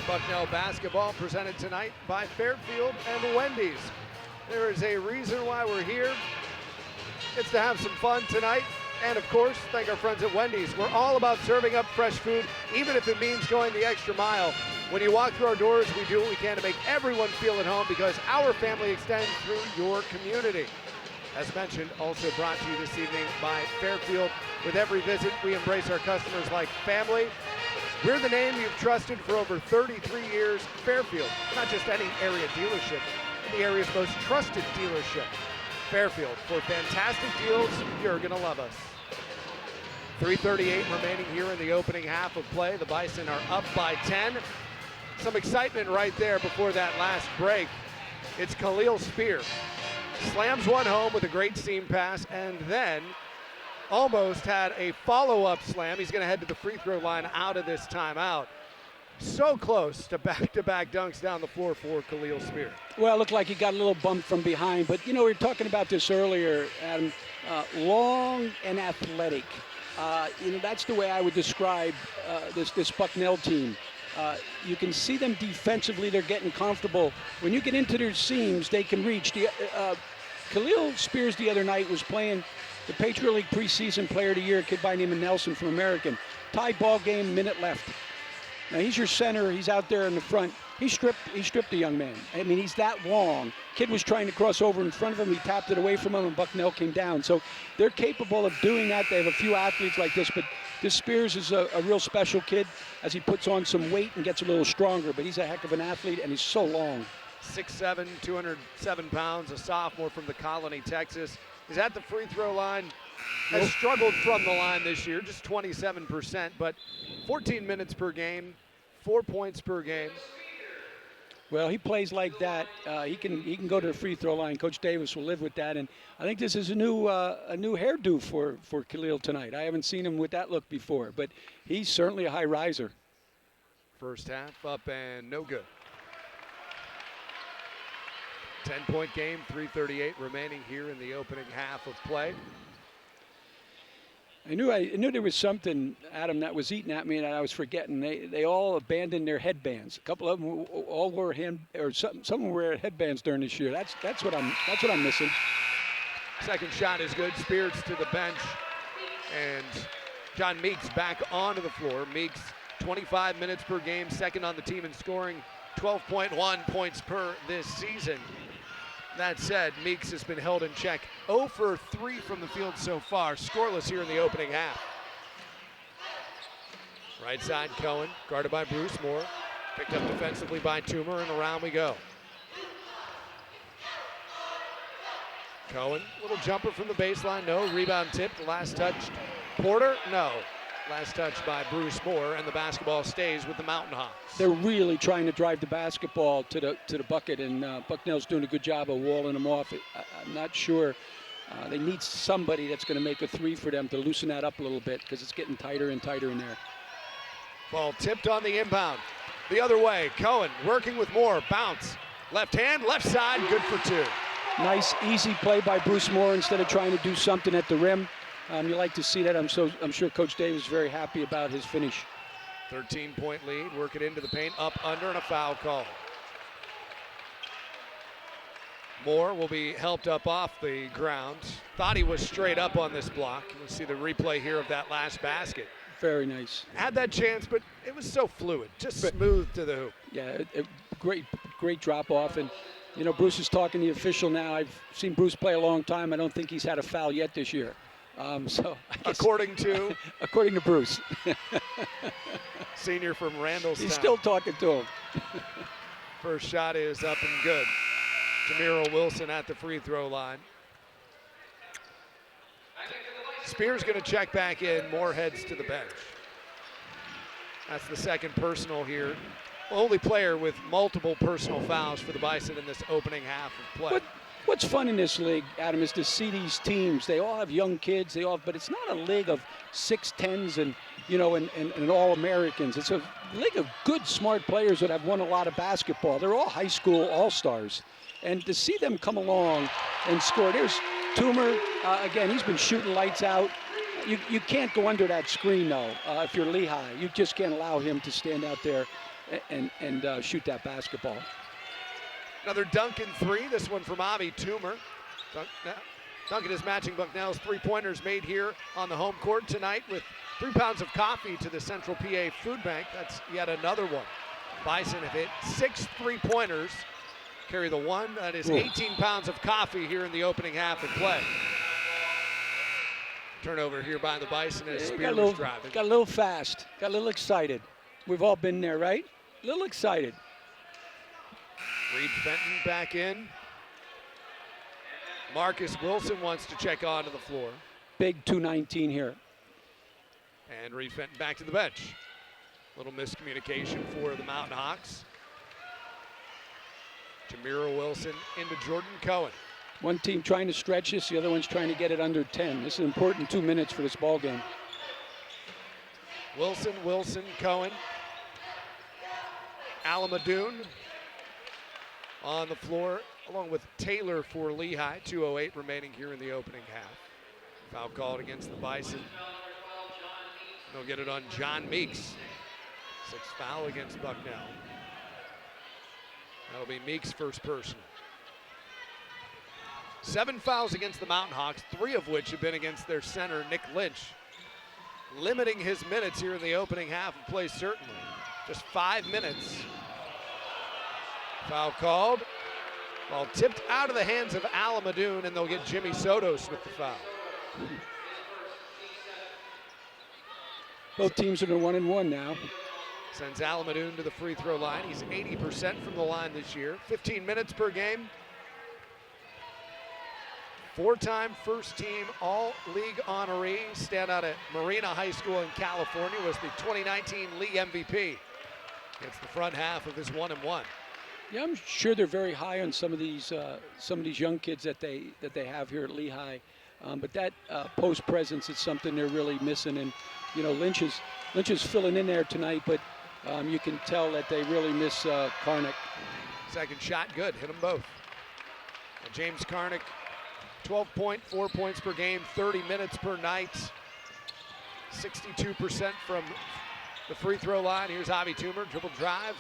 Bucknell basketball presented tonight by Fairfield and Wendy's. There is a reason why we're here. It's to have some fun tonight. And of course, thank our friends at Wendy's. We're all about serving up fresh food, even if it means going the extra mile. When you walk through our doors, we do what we can to make everyone feel at home, because our family extends through your community. As mentioned, also brought to you this evening by Fairfield. With every visit, we embrace our customers like family. We're the name you've trusted for over 33 years. Fairfield, not just any area dealership, the area's most trusted dealership. Fairfield, for fantastic deals, you're gonna love us. 3:38 remaining here in the opening half of play. The Bison are up by 10. Some excitement right there before that last break. It's Khalil Spear. Slams one home with a great seam pass, and then almost had a follow-up slam. He's gonna head to the free throw line out of this timeout. So close to back-to-back dunks down the floor for Khalil Spear. Well, it looked like he got a little bumped from behind, but we were talking about this earlier, Adam. Long and athletic. That's the way I would describe this Bucknell team. You can see them defensively; they're getting comfortable. When you get into their seams, they can reach. Khalil Spears the other night was playing the Patriot League preseason player of the year, a kid by the name of Nelson from American. Tie ball game, minute left. Now he's your center. He's out there in the front. He stripped the young man. I mean, he's that long. Kid was trying to cross over in front of him. He tapped it away from him, and Bucknell came down. So they're capable of doing that. They have a few athletes like this, but this Spears is a real special kid as he puts on some weight and gets a little stronger. But he's a heck of an athlete, and he's so long. 6'7", 207 pounds, a sophomore from the Colony, Texas. He's at the free throw line. Has struggled from the line this year, just 27%, but 14 minutes per game, 4 points per game. Well, he plays like that. He can go to the free throw line. Coach Davis will live with that, and I think this is a new hairdo for Khalil tonight. I haven't seen him with that look before, but he's certainly a high riser. First half up and no good. 10-point game, 3:38 remaining here in the opening half of play. I knew there was something, Adam, that was eating at me, and I was forgetting. They all abandoned their headbands. A couple of them all wore some wore headbands during this year. That's what I'm missing. Second shot is good. Spears to the bench, and John Meeks back onto the floor. Meeks, 25 minutes per game, second on the team in scoring, 12.1 points per this season. That said, Meeks has been held in check. 0 for 3 from the field so far, scoreless here in the opening half. Right side, Cohen, guarded by Bruce Moore. Picked up defensively by Toomer, and around we go. Cohen, little jumper from the baseline, no. Rebound tipped, last touch. Porter, no. Last touch by Bruce Moore, and the basketball stays with the Mountain Hawks. They're really trying to drive the basketball to the bucket, and Bucknell's doing a good job of walling them off. I'm not sure. They need somebody that's going to make a three for them to loosen that up a little bit, because it's getting tighter and tighter in there. Ball tipped on the inbound. The other way, Cohen working with Moore. Bounce. Left hand, left side, good for 2. Nice, easy play by Bruce Moore instead of trying to do something at the rim. You like to see that. I'm sure Coach Davis is very happy about his finish. 13-point lead, work it into the paint, up, under, and a foul call. Moore will be helped up off the ground. Thought he was straight up on this block. You'll see the replay here of that last basket. Very nice. Had that chance, but it was so fluid, just smooth to the hoop. Yeah, great drop off. And, Bruce is talking to the official now. I've seen Bruce play a long time. I don't think he's had a foul yet this year. According to Bruce. Senior from Randallstown. He's still talking to him. First shot is up and good. Jamiro Wilson at the free throw line. Spears going to check back in. Moore heads to the bench. That's the second personal here. Only player with multiple personal fouls for the Bison in this opening half of play. What's fun in this league, Adam, is to see these teams. They all have young kids. But it's not a league of 6'10s and All-Americans. It's a league of good, smart players that have won a lot of basketball. They're all high school all-stars. And to see them come along and score. There's Toomer. Again, he's been shooting lights out. You can't go under that screen, though, if you're Lehigh. You just can't allow him to stand out there and shoot that basketball. Another Duncan 3, this one from Avi Toomer. Duncan is matching Bucknell's three-pointers made here on the home court tonight with 3 pounds of coffee to the Central PA Food Bank. That's yet another one. Bison have hit 6 three-pointers. Carry the one. That is 18 pounds of coffee here in the opening half of play. Turnover here by the Bison as Spears was driving. Got a little fast. Got a little excited. We've all been there, right? A little excited. Reed Fenton back in. Marcus Wilson wants to check onto the floor. Big 219 here. And Reed Fenton back to the bench. Little miscommunication for the Mountain Hawks. Jamiro Wilson into Jordan Cohen. One team trying to stretch this, the other one's trying to get it under 10. This is an important 2 minutes for this ball game. Wilson, Cohen. Alamadoon on the floor, along with Taylor for Lehigh. 2:08 remaining here in the opening half. Foul called against the Bison. They'll get it on John Meeks. 6th foul against Bucknell. That'll be Meeks' first personal. 7 fouls against the Mountain Hawks, 3 of which have been against their center, Nick Lynch. Limiting his minutes here in the opening half of play, certainly. Just 5 minutes. Foul called. Ball tipped out of the hands of Alamadoon, and they'll get Jimmy Sotos with the foul. Both teams are 1-1 now. Sends Alamadoon to the free throw line. He's 80% from the line this year. 15 minutes per game. 4-time first-team All-League honoree. Standout at Marina High School in California. Was the 2019 league MVP. It's the front half of his 1-1. Yeah, I'm sure they're very high on some of these young kids that they have here at Lehigh, but that post presence is something they're really missing. And you know, Lynch is filling in there tonight, but you can tell that they really miss Karnick. Second shot, good. Hit them both. And James Karnick, 4 points per game, 30 minutes per night. 62% from the free throw line. Here's Avi Toomer, dribble drive.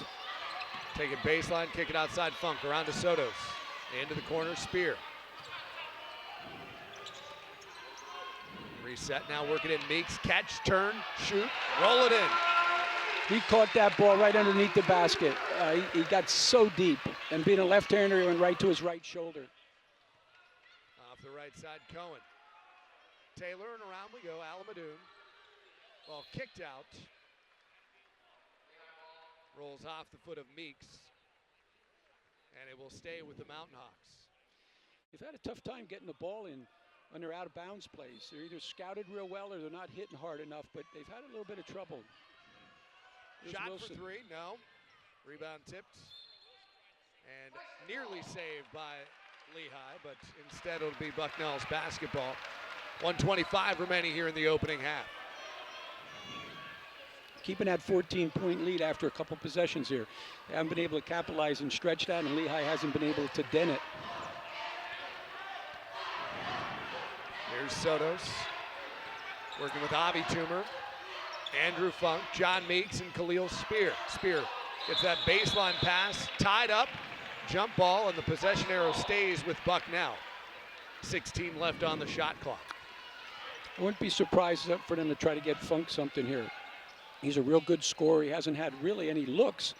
Take it baseline, kick it outside Funk, around to Sotos. Into the corner, Spear. Reset now, working in Meeks. Catch, turn, shoot, roll it in. He caught that ball right underneath the basket. He got so deep, and being a left-hander, he went right to his right shoulder. Off the right side, Cohen. Taylor, and around we go, Alamadoon. Ball kicked out. Rolls off the foot of Meeks. And it will stay with the Mountain Hawks. They've had a tough time getting the ball in on their out-of-bounds plays. They're either scouted real well or they're not hitting hard enough, but they've had a little bit of trouble. Here's Shot Wilson. for three, no. Rebound tipped. And nearly saved by Lehigh, but instead it'll be Bucknell's basketball. 1:25 remaining here in the opening half. Keeping that 14-point lead after a couple possessions here. They haven't been able to capitalize and stretch that, and Lehigh hasn't been able to dent it. Here's Sotos, working with Avi Toomer, Andrew Funk, John Meeks, and Khalil Spear. Spear gets that baseline pass, tied up, jump ball, and the possession arrow stays with Bucknell. 16 left on the shot clock. I wouldn't be surprised for them to try to get Funk something here. He's a real good scorer. He hasn't had really any looks,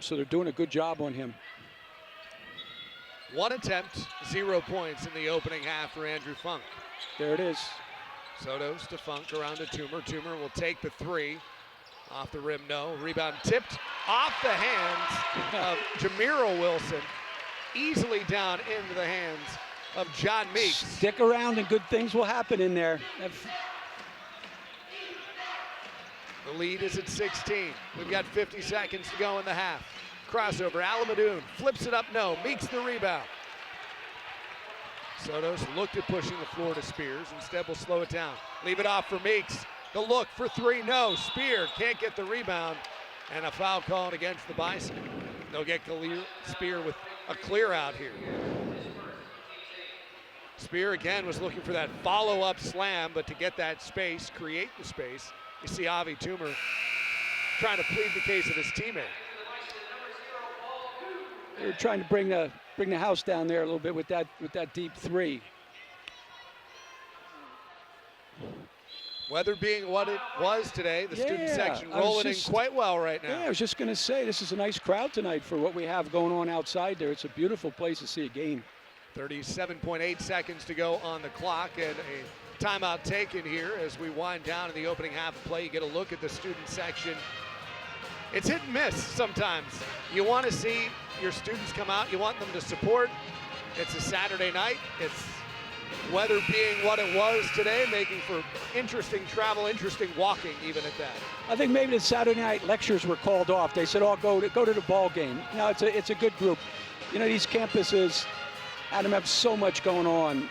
so they're doing a good job on him. One attempt, 0 points in the opening half for Andrew Funk. There it is. Sotos to Funk, around to Toomer. Toomer will take the three. Off the rim, no. Rebound tipped off the hands of Jamiro Wilson. Easily down into the hands of John Meeks. Stick around and good things will happen in there. The lead is at 16. We've got 50 seconds to go in the half. Crossover, Alamadoon flips it up, no. Meeks the rebound. Sotos looked at pushing the floor to Spears. Instead, will slow it down. Leave it off for Meeks. The look for three, no. Spear can't get the rebound. And a foul called against the Bison. They'll get Spear with a clear out here. Spear again was looking for that follow-up slam, but to get that space, create the space, you see Avi Toomer trying to plead the case of his teammate. They're trying to bring the house down there a little bit with that deep three. Weather being what it was today, the student section rolling in quite well right now. Yeah, I was just going to say, this is a nice crowd tonight for what we have going on outside there. It's a beautiful place to see a game. 37.8 seconds to go on the clock, and a timeout taken here as we wind down in the opening half of play. You get a look at the student section. It's hit and miss sometimes. You want to see your students come out. You want them to support. It's a Saturday night. It's weather being what it was today, making for interesting travel, interesting walking even at that. I think maybe the Saturday night lectures were called off. They said, "Oh, go to the ball game." No, it's a good group. You know, these campuses, Adam, have so much going on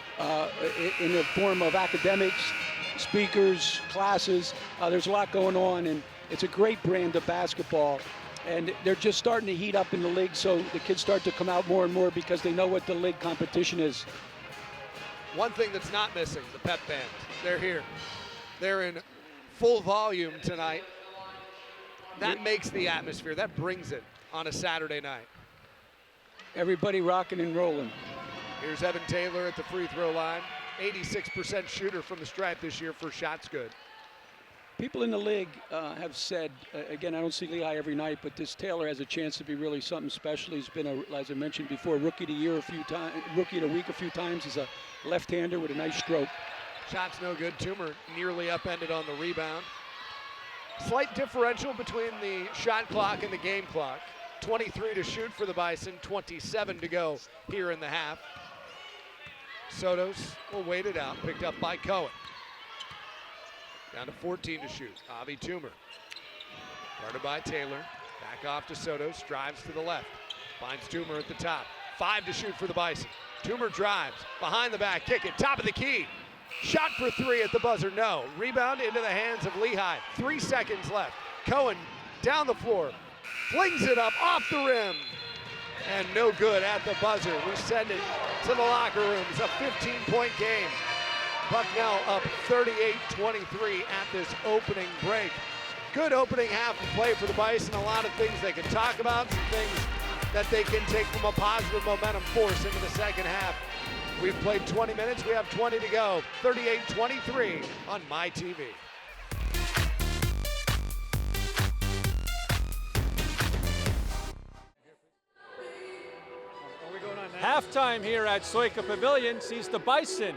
in the form of academics, speakers, classes. There's a lot going on, and it's a great brand of basketball. And they're just starting to heat up in the league, so the kids start to come out more and more because they know what the league competition is. One thing that's not missing, the pep band. They're here. They're in full volume tonight. That makes the atmosphere. That brings it on a Saturday night. Everybody rocking and rolling. Here's Evan Taylor at the free throw line. 86% shooter from the stripe this year for shots good. People in the league have said, again, I don't see Lehigh every night, but this Taylor has a chance to be really something special. He's been, as I mentioned before, rookie of the year a few times, rookie of the week a few times. He's a left-hander with a nice stroke. Shot's no good. Toomer nearly upended on the rebound. Slight differential between the shot clock and the game clock. 23 to shoot for the Bison, 27 to go here in the half. Sotos will wait it out, picked up by Cohen. Down to 14 to shoot. Avi Toomer. Guarded by Taylor. Back off to Sotos. Drives to the left. Finds Toomer at the top. 5 to shoot for the Bison. Toomer drives. Behind the back. Kick it. Top of the key. Shot for 3 at the buzzer. No. Rebound into the hands of Lehigh. 3 seconds left. Cohen down the floor. Flings it up off the rim. And no good at the buzzer. We send it to the locker rooms. A 15-point game. Bucknell up 38-23 at this opening break. Good opening half of play for the Bison. A lot of things they can talk about, some things that they can take from a positive momentum force into the second half. We've played 20 minutes. We have 20 to go. 38-23 on my TV. Halftime here at Soika Pavilion sees the Bison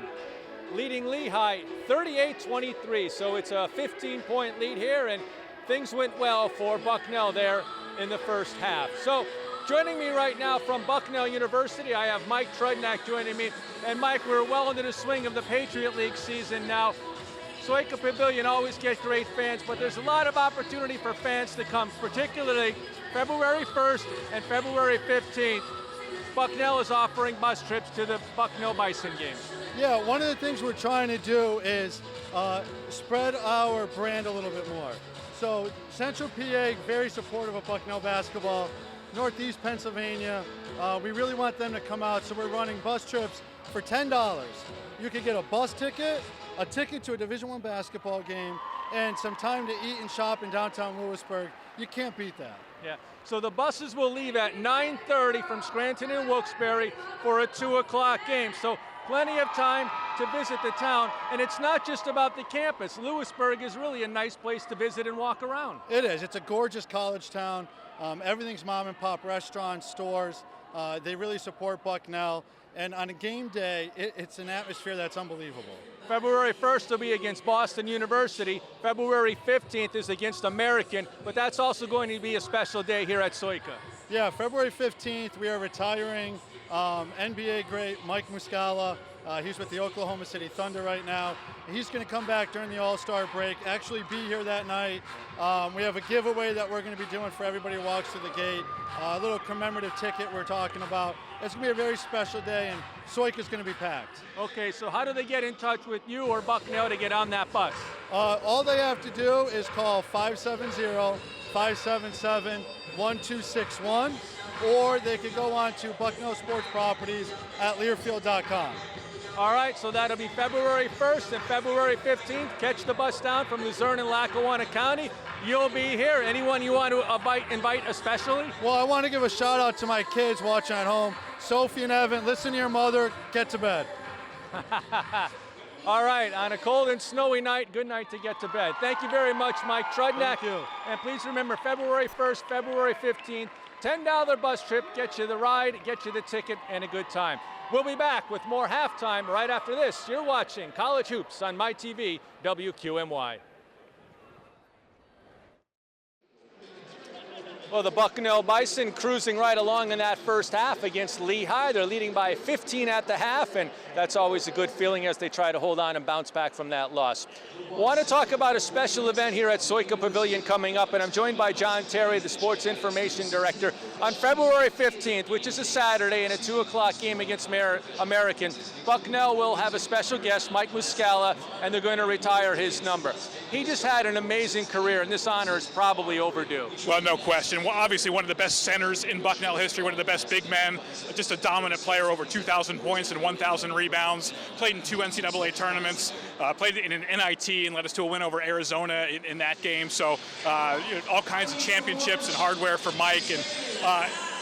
leading Lehigh 38-23. So it's a 15-point lead here, and things went well for Bucknell there in the first half. So joining me right now from Bucknell University, I have Mike Trudnak joining me. And Mike, we're well into the swing of the Patriot League season now. Soika Pavilion always gets great fans, but there's a lot of opportunity for fans to come, particularly February 1st and February 15th. Bucknell is offering bus trips to the Bucknell Bison games. Yeah, one of the things we're trying to do is spread our brand a little bit more. So Central PA, very supportive of Bucknell basketball. Northeast Pennsylvania, we really want them to come out, so we're running bus trips for $10. You could get a bus ticket, a ticket to a Division I basketball game, and some time to eat and shop in downtown Lewisburg. You can't beat that. Yeah, so the buses will leave at 9:30 from Scranton and Wilkes-Barre for a 2 o'clock game. So plenty of time to visit the town, and it's not just about the campus. Lewisburg is really a nice place to visit and walk around. It is. It's a gorgeous college town. Everything's mom and pop restaurants, stores. They really support Bucknell. And on a game day, it's an atmosphere that's unbelievable. February 1st will be against Boston University. February 15th is against American, but that's also going to be a special day here at Soika. Yeah, February 15th, we are retiring NBA great Mike Muscala. He's with the Oklahoma City Thunder right now. He's going to come back during the All-Star break, actually be here that night. We have a giveaway that we're going to be doing for everybody who walks through the gate. A little commemorative ticket we're talking about. It's going to be a very special day, and Soika's going to be packed. Okay, so how do they get in touch with you or Bucknell to get on that bus? All they have to do is call 570-577-1261, or they could go on to Bucknell Sports Properties at Learfield.com. All right, so that'll be February 1st and February 15th. Catch the bus down from Luzerne and Lackawanna County. You'll be here. Anyone you want to invite especially? Well, I want to give a shout out to my kids watching at home. Sophie and Evan, listen to your mother, get to bed. All right, on a cold and snowy night, good night to get to bed. Thank you very much, Mike Trudnak. Thank you. And please remember, February 1st, February 15th, $10 bus trip, get you the ride, get you the ticket, and a good time. We'll be back with more halftime right after this. You're watching College Hoops on my TV, WQMY. Well, the Bucknell Bison cruising right along in that first half against Lehigh. They're leading by 15 at the half, and that's always a good feeling as they try to hold on and bounce back from that loss. Want to talk about a special event here at Soika Pavilion coming up, and I'm joined by John Terry, the Sports Information Director. On February 15th, which is a Saturday, in a 2 o'clock game against American, Bucknell will have a special guest, Mike Muscala, and they're going to retire his number. He just had an amazing career, and this honor is probably overdue. Well, no question. Well, obviously one of the best centers in Bucknell history, one of the best big men, just a dominant player, over 2,000 points and 1,000 rebounds, played in 2 NCAA tournaments, played in an NIT and led us to a win over Arizona in that game. So all kinds of championships and hardware for Mike, and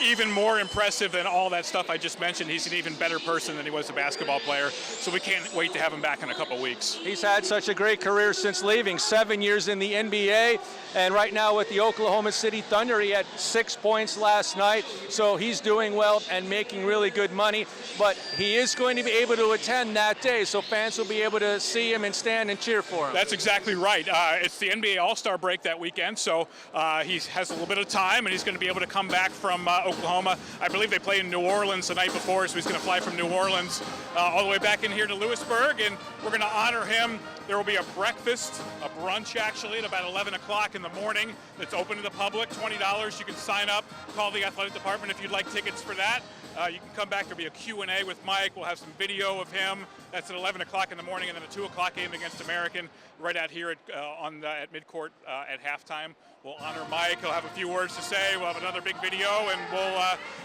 even more impressive than all that stuff I just mentioned, he's an even better person than he was a basketball player. So we can't wait to have him back in a couple weeks. He's had such a great career since leaving, 7 years in the NBA, and right now with the Oklahoma City Thunder, he had 6 points last night. So he's doing well and making really good money, but he is going to be able to attend that day, so fans will be able to see him and stand and cheer for him. That's exactly right. It's the NBA All-Star break that weekend, so he has a little bit of time, and he's going to be able to come back from Oklahoma. I believe they play in New Orleans the night before, so he's going to fly from New Orleans all the way back in here to Lewisburg, and we're going to honor him. There will be a breakfast, a brunch actually, at about 11 o'clock in the morning. It's open to the public, $20. You can sign up, call the athletic department if you'd like tickets for that. You can come back. There'll be a Q&A with Mike. We'll have some video of him. That's at 11 o'clock in the morning, and then a 2 o'clock game against American right out here at midcourt at halftime. We'll honor Mike. He'll have a few words to say. We'll have another big video, and we'll,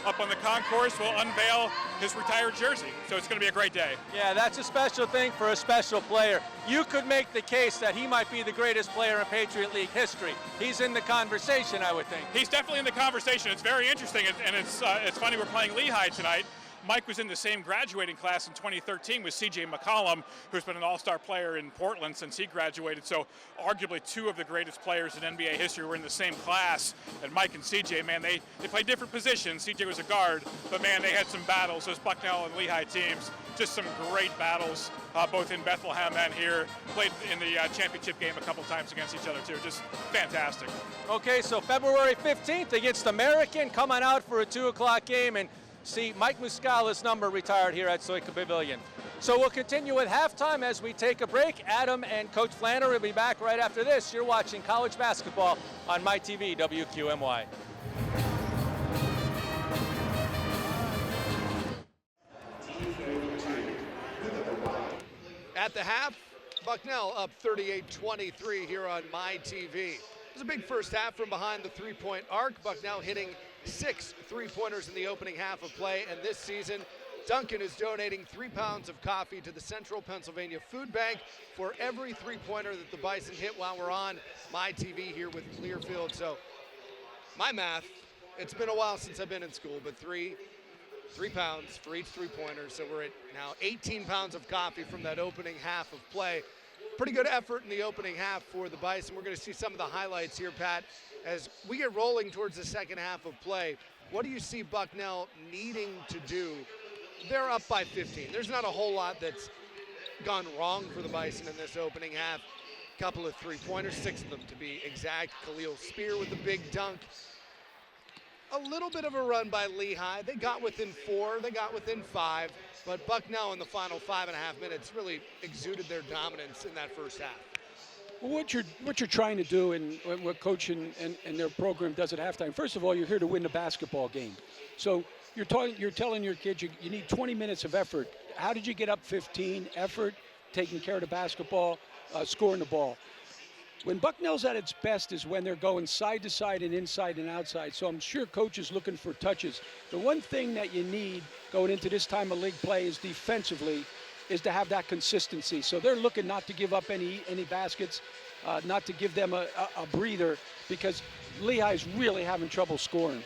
up on the concourse, we'll unveil his retired jersey. So it's going to be a great day. Yeah, that's a special thing for a special player. You could make the case that he might be the greatest player in Patriot League history. He's in the conversation, I would think. He's definitely in the conversation. It's very interesting, and it's funny. We're playing Lehigh tonight. Mike was in the same graduating class in 2013 with C.J. McCollum, who's been an all-star player in Portland since he graduated. So arguably two of the greatest players in NBA history were in the same class. And Mike and C.J., man, they played different positions. C.J. was a guard, but man, they had some battles. Those Bucknell and Lehigh teams, just some great battles, both in Bethlehem and here. Played in the championship game a couple times against each other too. Just fantastic. Okay, so February 15th against American. Come on out for a 2 o'clock game and see Mike Muscala's number retired here at Soika Pavilion. So we'll continue with halftime as we take a break. Adam and Coach Flannery will be back right after this. You're watching college basketball on MyTV WQMY. At the half, Bucknell up 38-23 here on MyTV. It was a big first half from behind the three-point arc. Bucknell hitting 6 three-pointers in the opening half of play, and this season, Duncan is donating 3 pounds of coffee to the Central Pennsylvania Food Bank for every three-pointer that the Bison hit while we're on MyTV here with Clearfield. So, my math, it's been a while since I've been in school, but 3 pounds for each three-pointer, so we're at now 18 pounds of coffee from that opening half of play. Pretty good effort in the opening half for the Bison. We're going to see some of the highlights here, Pat. As we get rolling towards the second half of play, what do you see Bucknell needing to do? They're up by 15. There's not a whole lot that's gone wrong for the Bison in this opening half. Couple of three-pointers, 6 of them to be exact. Khalil Spear with a big dunk. A little bit of a run by Lehigh. They got within 4, they got within 5, but Bucknell in the final 5.5 minutes really exuded their dominance in that first half. Well, what you're trying to do, and what coach and their program does at halftime, first of all, you're here to win the basketball game. So you're telling your kids you need 20 minutes of effort. How did you get up 15? Effort, taking care of the basketball, scoring the ball. When Bucknell's at its best is when they're going side to side and inside and outside. So I'm sure coach is looking for touches. The one thing that you need going into this time of league play is defensively is to have that consistency. So they're looking not to give up any baskets, not to give them a breather, because Lehigh's really having trouble scoring.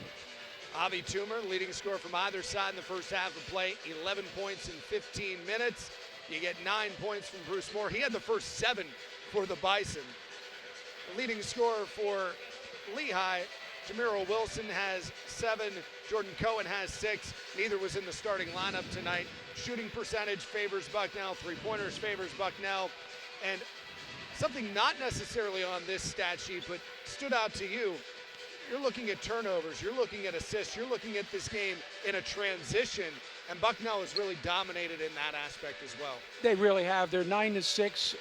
Avi Toomer, leading scorer from either side in the first half of play, 11 points in 15 minutes. You get 9 points from Bruce Moore. He had the first 7 for the Bison. The leading scorer for Lehigh, Jamiro Wilson, has 7. Jordan Cohen has 6. Neither was in the starting lineup tonight. Shooting percentage favors Bucknell. Three-pointers favors Bucknell. And something not necessarily on this stat sheet, but stood out to you. You're looking at turnovers. You're looking at assists. You're looking at this game in a transition. And Bucknell has really dominated in that aspect as well. They really have. They're 9-6.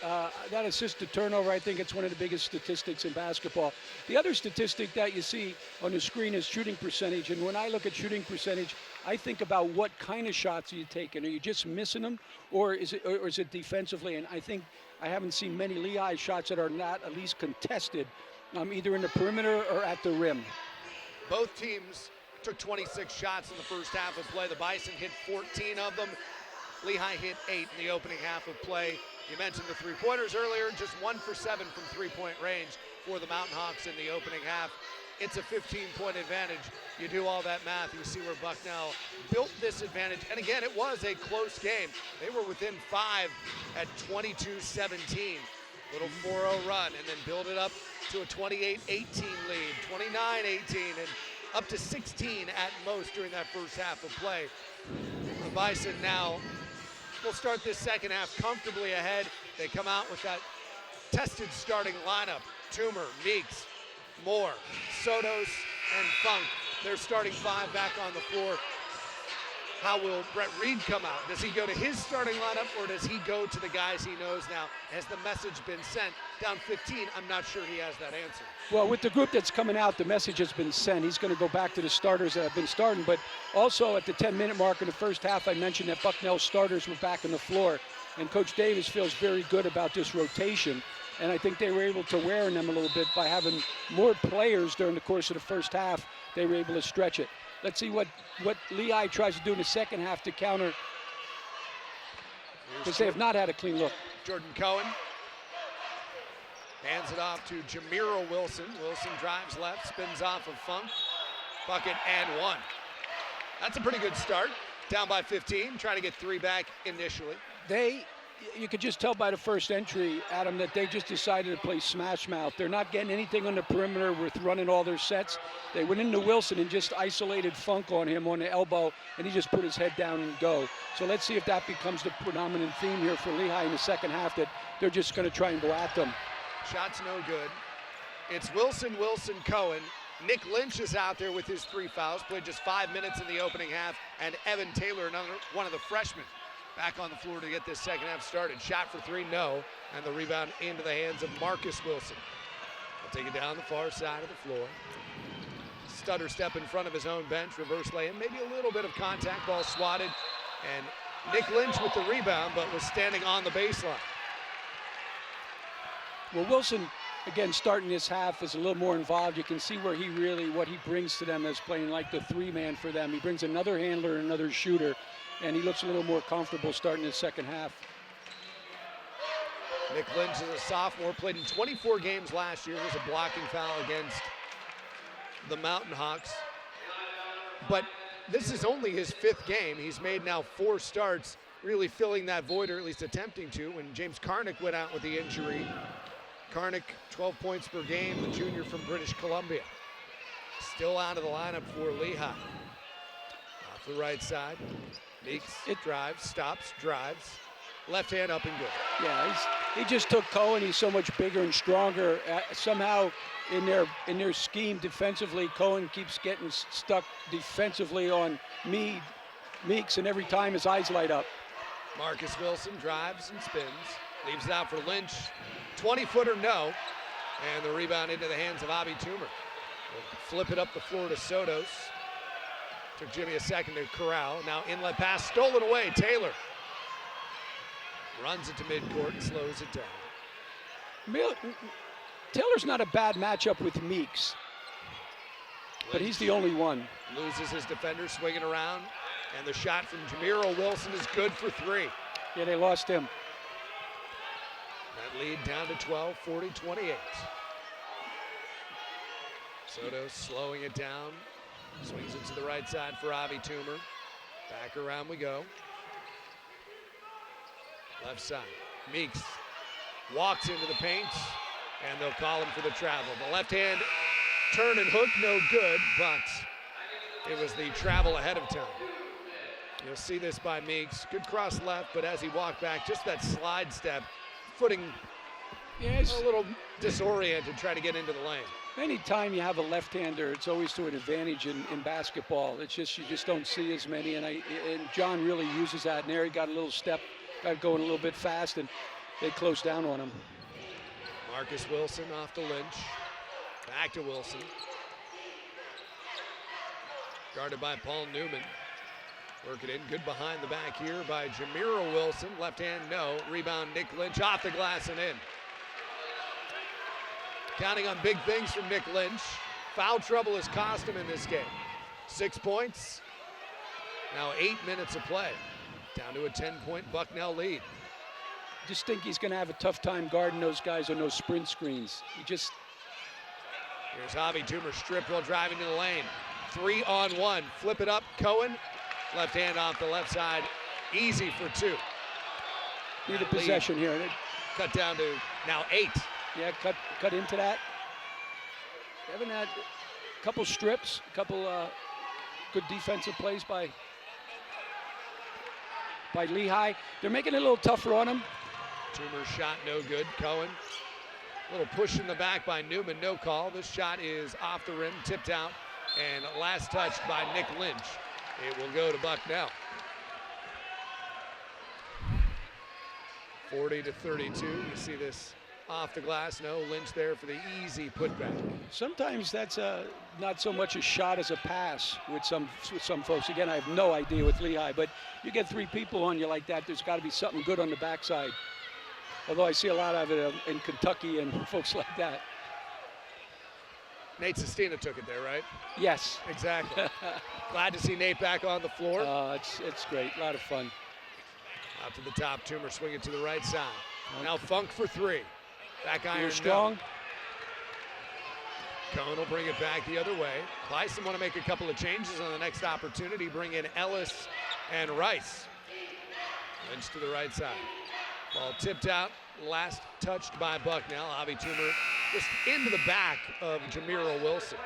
That assist to turnover, I think it's one of the biggest statistics in basketball. The other statistic that you see on the screen is shooting percentage. And when I look at shooting percentage, I think about what kind of shots are you taking. Are you just missing them, or is it defensively? And I think I haven't seen many Lehigh shots that are not at least contested, either in the perimeter or at the rim. Both teams took 26 shots in the first half of play. The Bison hit 14 of them. Lehigh hit 8 in the opening half of play. You mentioned the three-pointers earlier, just 1 for 7 from three-point range for the Mountain Hawks in the opening half. It's a 15-point advantage. You do all that math, you see where Bucknell built this advantage. And again, it was a close game. They were within 5 at 22-17. Little 4-0 run, and then build it up to a 28-18 lead, 29-18, and up to 16 at most during that first half of play. The Bison now will start this second half comfortably ahead. They come out with that tested starting lineup. Toomer, Meeks, Moore, Sotos, and Funk their starting five back on the floor. How will Brett Reed come out? Does he go to his starting lineup, or does he go to the guys he knows now? Has the message been sent? Down 15, I'm not sure he has that answer. Well, with the group that's coming out, the message has been sent. He's going to go back to the starters that have been starting. But also at the 10-minute mark in the first half, I mentioned that Bucknell starters were back on the floor. And Coach Davis feels very good about this rotation. And I think they were able to wear in them a little bit by having more players during the course of the first half. They were able to stretch it. Let's see what Lehigh tries to do in the second half to counter, because they have not had a clean look. Jordan Cohen hands it off to Jamiro Wilson. Wilson drives left, spins off of Funk. Bucket and one. That's a pretty good start. Down by 15, trying to get three back initially. You could just tell by the first entry, Adam, that they just decided to play smash mouth. They're not getting anything on the perimeter with running all their sets. They went into Wilson and just isolated Funk on him on the elbow, and he just put his head down and go. So let's see if that becomes the predominant theme here for Lehigh in the second half, that they're just going to try and go at them. Shot's no good. It's Wilson, Cohen. Nick Lynch is out there with his 3 fouls, played just 5 minutes in the opening half, and Evan Taylor, another one of the freshmen, back on the floor to get this second half started. Shot for three, no. And the rebound into the hands of Marcus Wilson. He'll take it down the far side of the floor. Stutter step in front of his own bench, reverse lay-in, maybe a little bit of contact, ball swatted. And Nick Lynch with the rebound, but was standing on the baseline. Well, Wilson, again, starting this half is a little more involved. You can see what he brings to them as playing like the three-man for them. He brings another handler and another shooter, and he looks a little more comfortable starting the second half. Nick Lynch is a sophomore, played in 24 games last year. There's a blocking foul against the Mountain Hawks. But this is only his 5th game. He's made now 4 starts, really filling that void, or at least attempting to, when James Karnick went out with the injury. Karnick, 12 points per game, the junior from British Columbia. Still out of the lineup for Lehigh. Off the right side. Meeks drives, stops, drives. Left hand up and good. Yeah, he just took Cohen. He's so much bigger and stronger. Somehow in their scheme defensively, Cohen keeps getting stuck defensively on Meeks, and every time his eyes light up. Marcus Wilson drives and spins. Leaves it out for Lynch. 20-footer, no. And the rebound into the hands of Abi Toomer. We'll flip it up the floor to Sotos. Took Jimmy a second to corral. Now inlet pass stolen away. Taylor runs it to midcourt and slows it down. Taylor's not a bad matchup with Meeks, but he's the only one. Loses his defender, swinging around, and the shot from Jamiro Wilson is good for 3. Yeah, they lost him. That lead down to 12, 40-28. Soto slowing it down. Swings it to the right side for Abi Toomer. Back around we go. Left side. Meeks walks into the paint, and they'll call him for the travel. The left hand turn and hook, no good, but it was the travel ahead of time. You'll see this by Meeks. Good cross left, but as he walked back, just that slide step, footing a little disoriented, trying to get into the lane. Anytime you have a left-hander, it's always to an advantage in basketball. It's just you just don't see as many, and John really uses that. And there he got a little step, got going a little bit fast, and they closed down on him. Marcus Wilson off to Lynch. Back to Wilson. Guarded by Paul Newman. Work it in, good behind the back here by Jamiro Wilson. Left hand, no. Rebound, Nick Lynch off the glass and in. Counting on big things from Nick Lynch. Foul trouble has cost him in this game. 6 points. Now 8 minutes of play. Down to a 10-point Bucknell lead. Just think he's going to have a tough time guarding those guys on those sprint screens. Here's Abi Toomer, strip while driving to the lane. 3-on-1. Flip it up. Cohen. Left hand off the left side. Easy for 2. Need a possession here. Cut down to now 8. Yeah, cut into that. Haven't had a couple strips, a couple good defensive plays by Lehigh. They're making it a little tougher on him. Toomer's shot no good. Cohen, a little push in the back by Newman, no call. This shot is off the rim, tipped out And last touch by Nick Lynch. It will go to Bucknell. 40-32. You see this off the glass. No, Lynch there for the easy putback. Sometimes that's not so much a shot as a pass with some folks. Again, I have no idea with Lehigh, but you get 3 people on you like that, there's got to be something good on the backside. Although I see a lot of it in Kentucky and folks like that. Nate Sestina took it there, right? Yes. Exactly. Glad to see Nate back on the floor. It's great, a lot of fun. Out to the top, Toomer swinging to the right side. Now Funk for 3. Back iron strong. down. Cohen will bring it back the other way. Bison want to make a couple of changes on the next opportunity. Bring in Ellis and Rice. Lynch to the right side. Ball tipped out, last touched by Bucknell. Avi Toomer just into the back of Jamiro Wilson.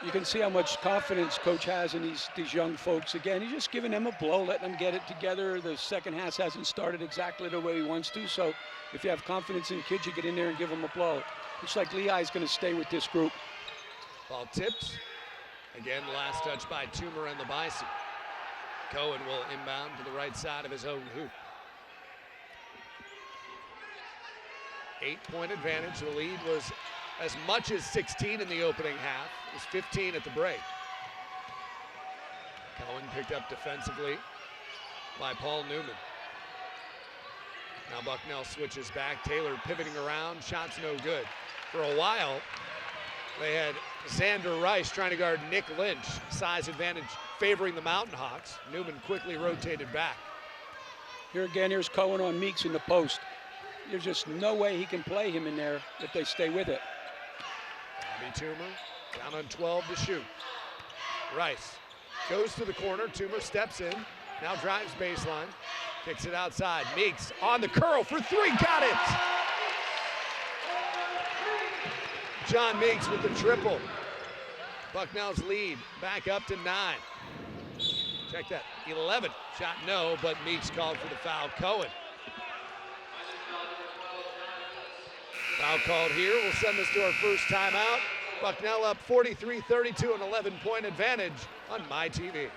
You can see how much confidence Coach has in these young folks. Again, he's just giving them a blow, letting them get it together. The second half hasn't started exactly the way he wants to, so if you have confidence in kids, you get in there and give them a blow. Looks like Lehigh's going to stay with this group. Ball tipped. Again, last touch by Toomer and the Bison. Cohen will inbound to the right side of his own hoop. 8-point advantage. The lead was as much as 16 in the opening half. It was 15 at the break. Cohen picked up defensively by Paul Newman. Now Bucknell switches back. Taylor pivoting around. Shots no good. For a while, they had Xander Rice trying to guard Nick Lynch. Size advantage favoring the Mountain Hawks. Newman quickly rotated back. Here again, here's Cohen on Meeks in the post. There's just no way he can play him in there if they stay with it. Bobby Toomer down on 12 to shoot. Rice goes to the corner. Toomer steps in. Now drives baseline. Kicks it outside. Meeks on the curl for 3. Got it! John Meeks with the triple. Bucknell's lead back up to 9. Check that. 11. Shot no, but Meeks called for the foul. Cohen. Foul called here. We'll send this to our first timeout. Bucknell up 43-32, an 11-point advantage on MyTV.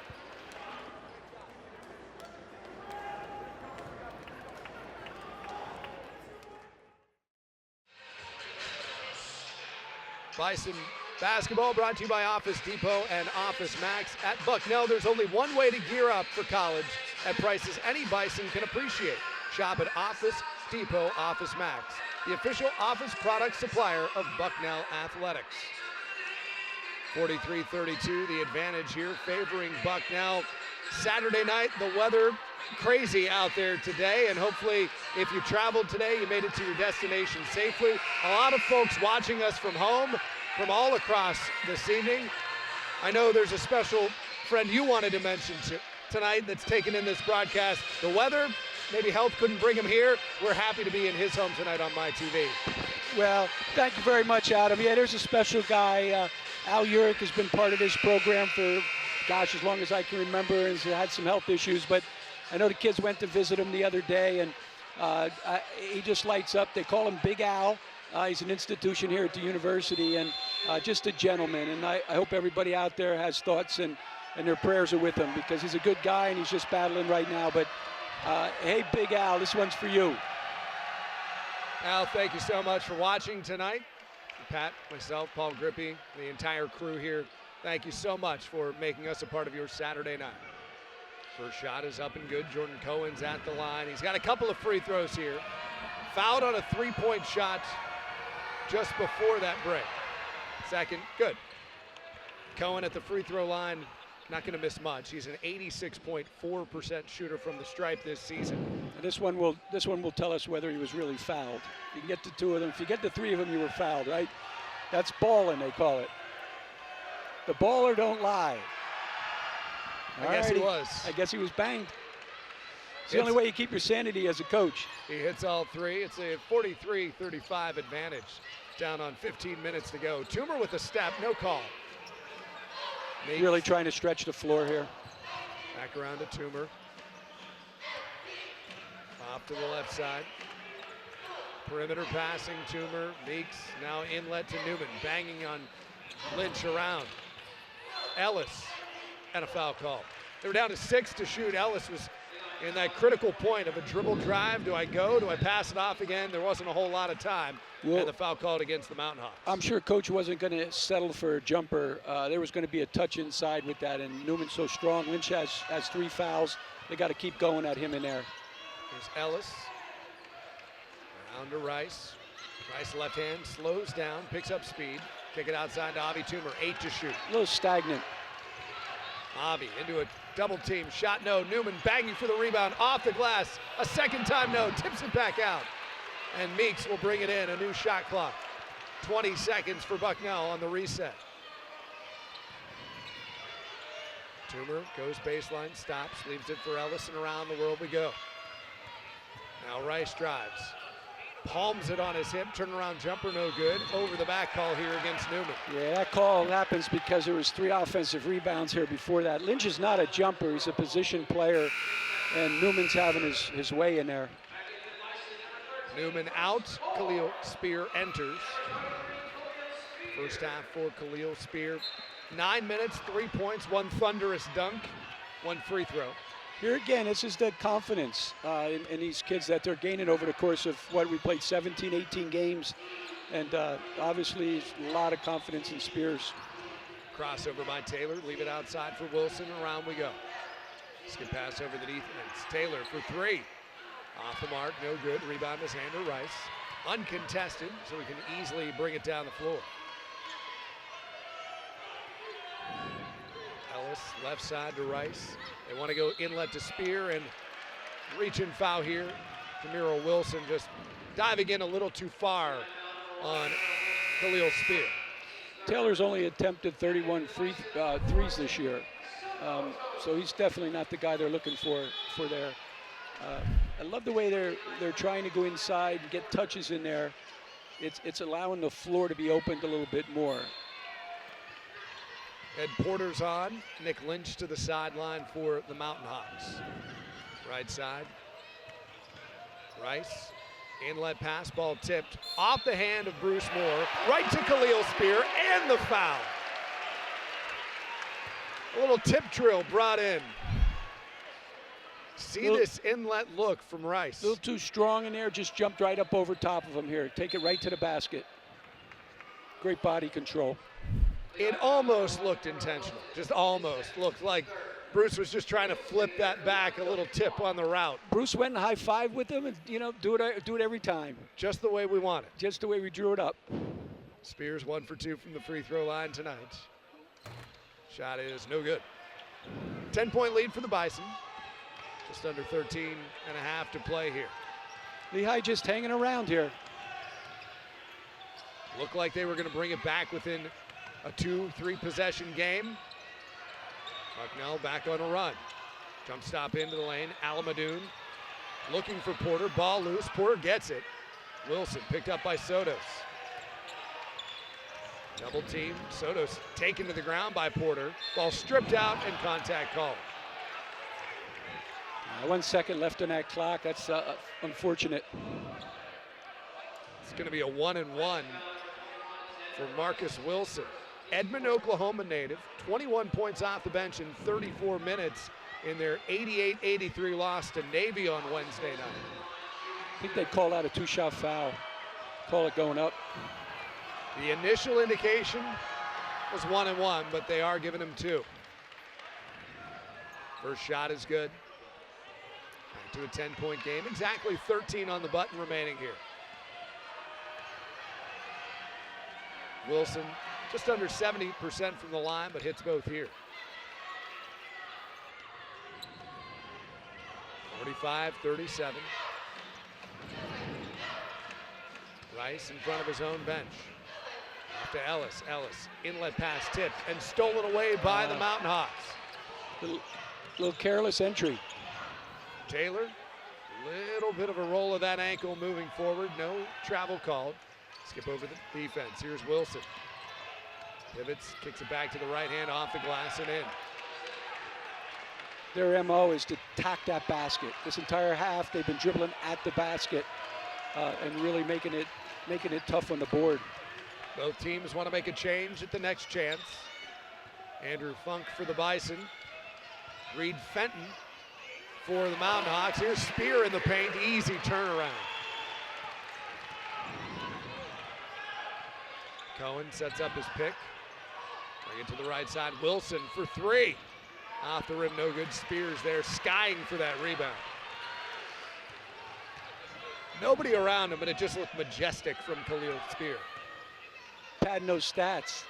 Bison basketball brought to you by Office Depot and Office Max. At Bucknell, there's only one way to gear up for college at prices any Bison can appreciate. Shop at Office Depot Office Max, the official office product supplier of Bucknell Athletics. 43-32, the advantage here favoring Bucknell. Saturday night, the weather crazy out there today, and hopefully if you traveled today, you made it to your destination safely. A lot of folks watching us from home, from all across this evening. I know there's a special friend you wanted to mention tonight that's taken in this broadcast. The weather, maybe health couldn't bring him here. We're happy to be in his home tonight on MyTV. Well, thank you very much, Adam. Yeah, there's a special guy. Al Urick has been part of this program for, gosh, as long as I can remember, and has had some health issues. But I know the kids went to visit him the other day, and he just lights up. They call him Big Al. He's an institution here at the university, and just a gentleman. And I hope everybody out there has thoughts and their prayers are with him, because he's a good guy and he's just battling right now. But hey, Big Al, this one's for you. Al, thank you so much for watching tonight. Pat, myself, Paul Grippy, the entire crew here, thank you so much for making us a part of your Saturday night. First shot is up and good. Jordan Cohen's at the line. He's got a couple of free throws here. Fouled on a three-point shot just before that break. Second, good. Cohen at the free throw line, not going to miss much. He's an 86.4% shooter from the stripe this season. And this one will tell us whether he was really fouled. You can get the 2 of them. If you get the 3 of them, you were fouled, right? That's balling, they call it. The baller don't lie. I guess he was. I guess he was banged. It's the only way you keep your sanity as a coach. He hits all 3. It's a 43-35 advantage. Down on 15 minutes to go. Toomer with a step, no call. Meeks. Really trying to stretch the floor here. Back around to Toomer. Off to the left side. Perimeter passing, Toomer. Meeks now inlet to Newman. Banging on Lynch around. Ellis, and a foul call. They were down to 6 to shoot. Ellis was in that critical point of a dribble drive. Do I go? Do I pass it off again? There wasn't a whole lot of time. Well, and the foul called against the Mountain Hawks. I'm sure Coach wasn't going to settle for a jumper. There was going to be a touch inside with that, and Newman's so strong. Lynch has 3 fouls. They got to keep going at him in there. Here's Ellis. Around to Rice. Rice left hand, slows down, picks up speed. Kick it outside to Avi Toomer, 8 to shoot. A little stagnant. Avi into a double team, shot no. Newman banging for the rebound, off the glass. A second time no, tips it back out. And Meeks will bring it in, a new shot clock. 20 seconds for Bucknell on the reset. Toomer goes baseline, stops, leaves it for Ellis, and around the world we go. Now Rice drives. Palms it on his hip, turnaround jumper, no good. Over the back call here against Newman. Yeah, that call happens because there was 3 offensive rebounds here before that. Lynch is not a jumper, he's a position player, and Newman's having his way in there. Newman out, Khalil Spear enters. First half for Khalil Spear. 9 minutes, 3 points, 1 thunderous dunk, 1 free throw. Here again, this is the confidence in these kids that they're gaining over the course of what we played 17, 18 games. And obviously a lot of confidence in Spears. Crossover by Taylor, leave it outside for Wilson, around we go. Skip pass over the defense. Taylor for 3. Off the mark, no good. Rebound is handed to Rice. Uncontested, so we can easily bring it down the floor. Ellis, left side to Rice. They want to go inlet to Spear, and reach and foul here. Jamiro Wilson just diving in a little too far on Khalil Spear. Taylor's only attempted 31 threes this year. So he's definitely not the guy they're looking for there. I love the way they're trying to go inside and get touches in there. It's allowing the floor to be opened a little bit more. Ed Porter's on. Nick Lynch to the sideline for the Mountain Hawks. Right side. Rice. Inlet pass, ball tipped off the hand of Bruce Moore. Right to Khalil Spear, and the foul. A little tip drill brought in. See this inlet look from Rice. A little too strong in there, just jumped right up over top of him here. Take it right to the basket. Great body control. It almost looked intentional, just almost. Looked like Bruce was just trying to flip that back, a little tip on the route. Bruce went and high-fived with him, and do it every time. Just the way we want it. Just the way we drew it up. Spears 1 for 2 from the free throw line tonight. Shot is no good. 10-point lead for the Bison. Just under 13 and a half to play here. Lehigh just hanging around here. Looked like they were going to bring it back within a 2-3 possession game. Bucknell back on a run. Jump stop into the lane. Alamadoun looking for Porter. Ball loose. Porter gets it. Wilson picked up by Sotos. Double team. Sotos taken to the ground by Porter. Ball stripped out and contact called. 1 second left on that clock. That's unfortunate. It's going to be a 1-and-1 for Marcus Wilson. Edmond, Oklahoma native, 21 points off the bench in 34 minutes in their 88-83 loss to Navy on Wednesday night. I think they call out a 2-shot foul. Call it going up. The initial indication was 1-and-1, but they are giving him 2. First shot is good. Back to a 10-point game. Exactly 13 on the button remaining here. Wilson just under 70% from the line, but hits both here. 45-37. Rice in front of his own bench. Off to Ellis. Ellis, inlet pass tipped and stolen away by the Mountain Hawks. Little careless entry. Taylor, little bit of a roll of that ankle moving forward. No travel called. Skip over the defense. Here's Wilson. Pivots, kicks it back to the right hand, off the glass and in. Their MO is to attack that basket. This entire half, they've been dribbling at the basket and really making it tough on the board. Both teams want to make a change at the next chance. Andrew Funk for the Bison. Reed Fenton for the Mountain Hawks. Here's Spear in the paint, easy turnaround. Cohen sets up his pick. Bring it to the right side. Wilson for three. Off the rim, no good. Spears there, skying for that rebound. Nobody around him, but it just looked majestic from Khalil Spear. Padding those stats.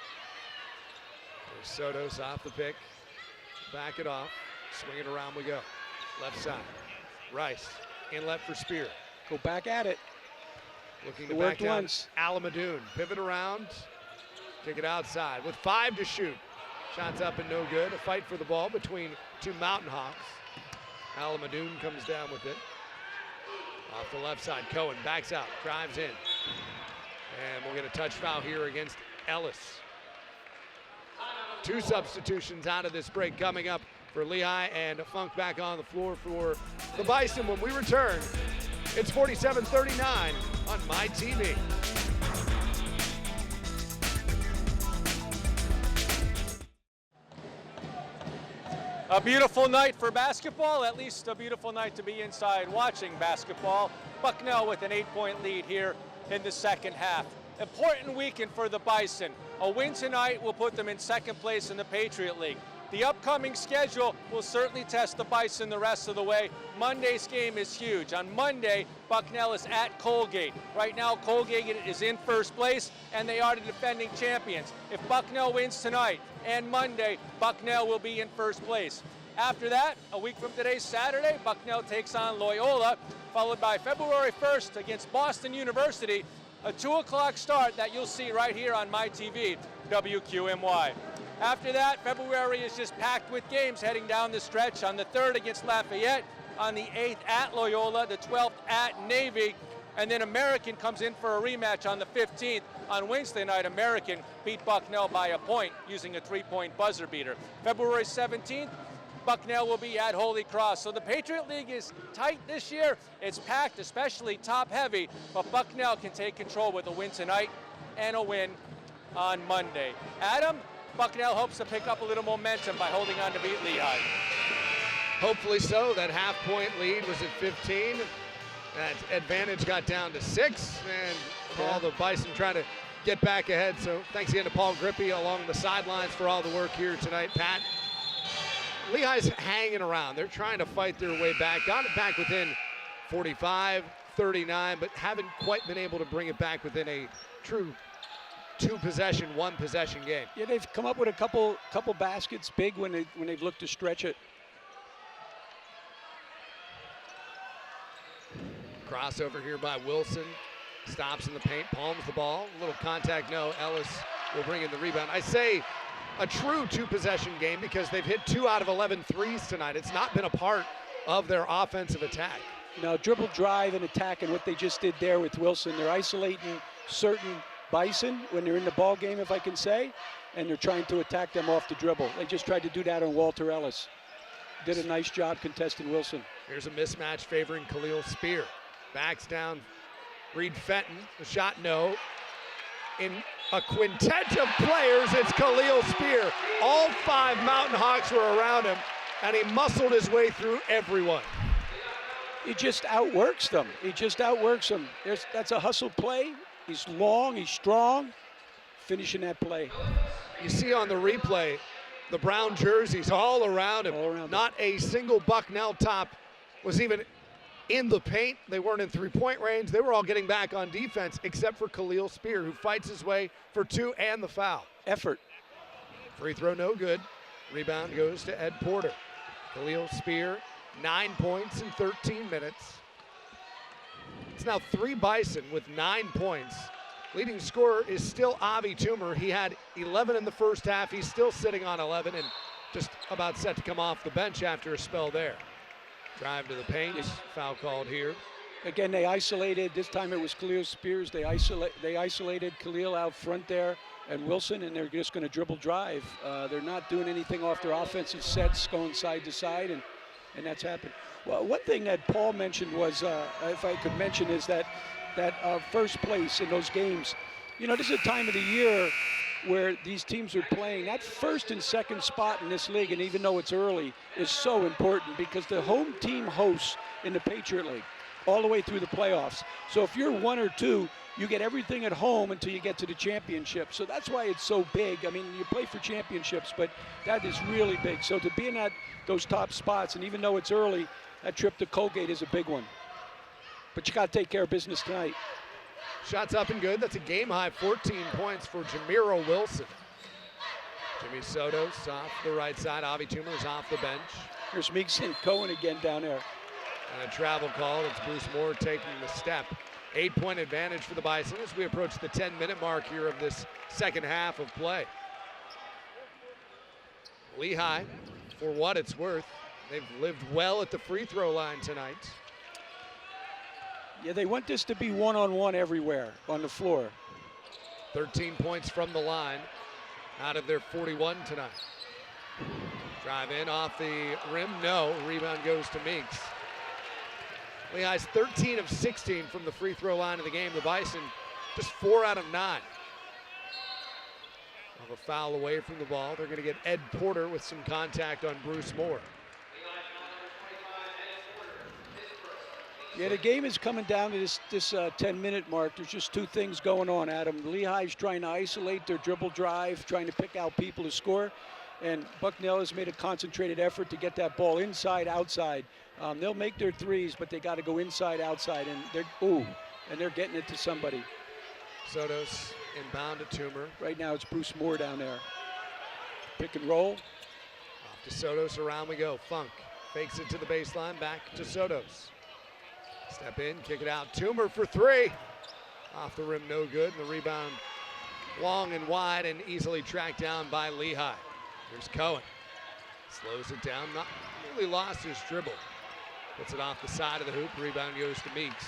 There's Sotos off the pick. Back it off. Swing it around we go. Left side. Rice. Inlet for Spear. Go back at it. Looking to back down. Alamadoon. Pivot around. Kick it outside with 5 to shoot. Shots up and no good. A fight for the ball between two Mountain Hawks. Alamadoon comes down with it. Off the left side. Cohen backs out. Drives in. And we'll get a touch foul here against Ellis. 2 substitutions out of this break coming up for Lehigh, and Funk back on the floor for the Bison when we return. It's 47-39 on my TV. A beautiful night for basketball, at least a beautiful night to be inside watching basketball. Bucknell with an 8-point lead here in the second half. Important weekend for the Bison. A win tonight will put them in second place in the Patriot League. The upcoming schedule will certainly test the Bison the rest of the way. Monday's game is huge. On Monday, Bucknell is at Colgate. Right now, Colgate is in first place, and they are the defending champions. If Bucknell wins tonight and Monday, Bucknell will be in first place. After that, a week from today, Saturday, Bucknell takes on Loyola, followed by February 1st against Boston University, a 2 o'clock start that you'll see right here on my TV, WQMY. After that, February is just packed with games heading down the stretch. On the 3rd against Lafayette, on the 8th at Loyola, the 12th at Navy, and then American comes in for a rematch on the 15th. On Wednesday night, American beat Bucknell by a point using a 3-point buzzer beater. February 17th, Bucknell will be at Holy Cross. So the Patriot League is tight this year. It's packed, especially top heavy, but Bucknell can take control with a win tonight and a win on Monday. Adam, Bucknell hopes to pick up a little momentum by holding on to beat Lehigh. Hopefully so. That half-point lead was at 15. That advantage got down to 6, and all the Bison trying to get back ahead. So thanks again to Paul Grippy along the sidelines for all the work here tonight. Pat, Lehigh's hanging around. They're trying to fight their way back. Got it back within 45, 39, but haven't quite been able to bring it back within a true 2-possession, 1-possession game. Yeah, they've come up with a couple baskets big when they've looked to stretch it. Crossover here by Wilson. Stops in the paint, palms the ball. A little contact, no. Ellis will bring in the rebound. I say a true 2-possession game because they've hit 2 out of 11 threes tonight. It's not been a part of their offensive attack. Now, dribble, drive, and attack, and what they just did there with Wilson, they're isolating certain Bison when they're in the ball game, if I can say, and they're trying to attack them off the dribble. They just tried to do that on Walter Ellis. Did a nice job contesting Wilson. Here's a mismatch favoring Khalil Spear. Backs down Reed Fenton. The shot, no. In a quintet of players, it's Khalil Spear. All 5 Mountain Hawks were around him, and he muscled his way through everyone. He just outworks them. That's a hustle play. He's long, he's strong, finishing that play. You see on the replay, the brown jerseys all around him. Not a single Bucknell top was even in the paint. They weren't in 3-point range. They were all getting back on defense except for Khalil Spear, who fights his way for 2 and the foul. Effort. Free throw no good. Rebound goes to Ed Porter. Khalil Spear, 9 points in 13 minutes. It's now 3 Bison with 9 points. Leading scorer is still Avi Toomer. He had 11 in the first half. He's still sitting on 11 and just about set to come off the bench after a spell there. Drive to the paint. Foul called here. Again, they isolated. This time it was Khalil Spears. They isolated Khalil out front there and Wilson, and they're just going to dribble drive. They're not doing anything off their offensive sets, going side to side, and that's happened. Well, one thing that Paul mentioned was, if I could mention, is that first place in those games, You know, this is a time of the year where these teams are playing. That first and second spot in this league, and even though it's early, is so important because the home team hosts in the Patriot League all the way through the playoffs. So if you're 1 or 2, you get everything at home until you get to the championship. So that's why it's so big. I mean, you play for championships, but that is really big. So to be in those top spots, and even though it's early, that trip to Colgate is a big one. But you got to take care of business tonight. Shots up and good. That's a game-high 14 points for Jamiro Wilson. Jimmy Sotos off the right side. Avi Toomer's off the bench. Here's Meeks and Cohen again down there. And a travel call. It's Bruce Moore taking the step. 8-point advantage for the Bison as we approach the 10-minute mark here of this second half of play. Lehigh, for what it's worth, they've lived well at the free throw line tonight. Yeah, they want this to be one-on-one everywhere on the floor. 13 points from the line out of their 41 tonight. Drive in off the rim, no. Rebound goes to Meeks. Lehigh's 13 of 16 from the free throw line of the game. The Bison just 4 out of 9. Of a foul away from the ball. They're going to get Ed Porter with some contact on Bruce Moore. Yeah, the game is coming down to this 10-minute mark. There's just 2 things going on, Adam. Lehigh's trying to isolate their dribble drive, trying to pick out people to score. And Bucknell has made a concentrated effort to get that ball inside, outside. They'll make their threes, but they got to go inside, outside. And they're getting it to somebody. Sotos inbound to Toomer. Right now it's Bruce Moore down there. Pick and roll. Off to Sotos, around we go. Funk fakes it to the baseline, back to Sotos. Step in, kick it out. Toomer for 3. Off the rim, no good. And the rebound long and wide and easily tracked down by Lehigh. Here's Cohen. Slows it down, not really lost his dribble. Puts it off the side of the hoop. Rebound goes to Meeks.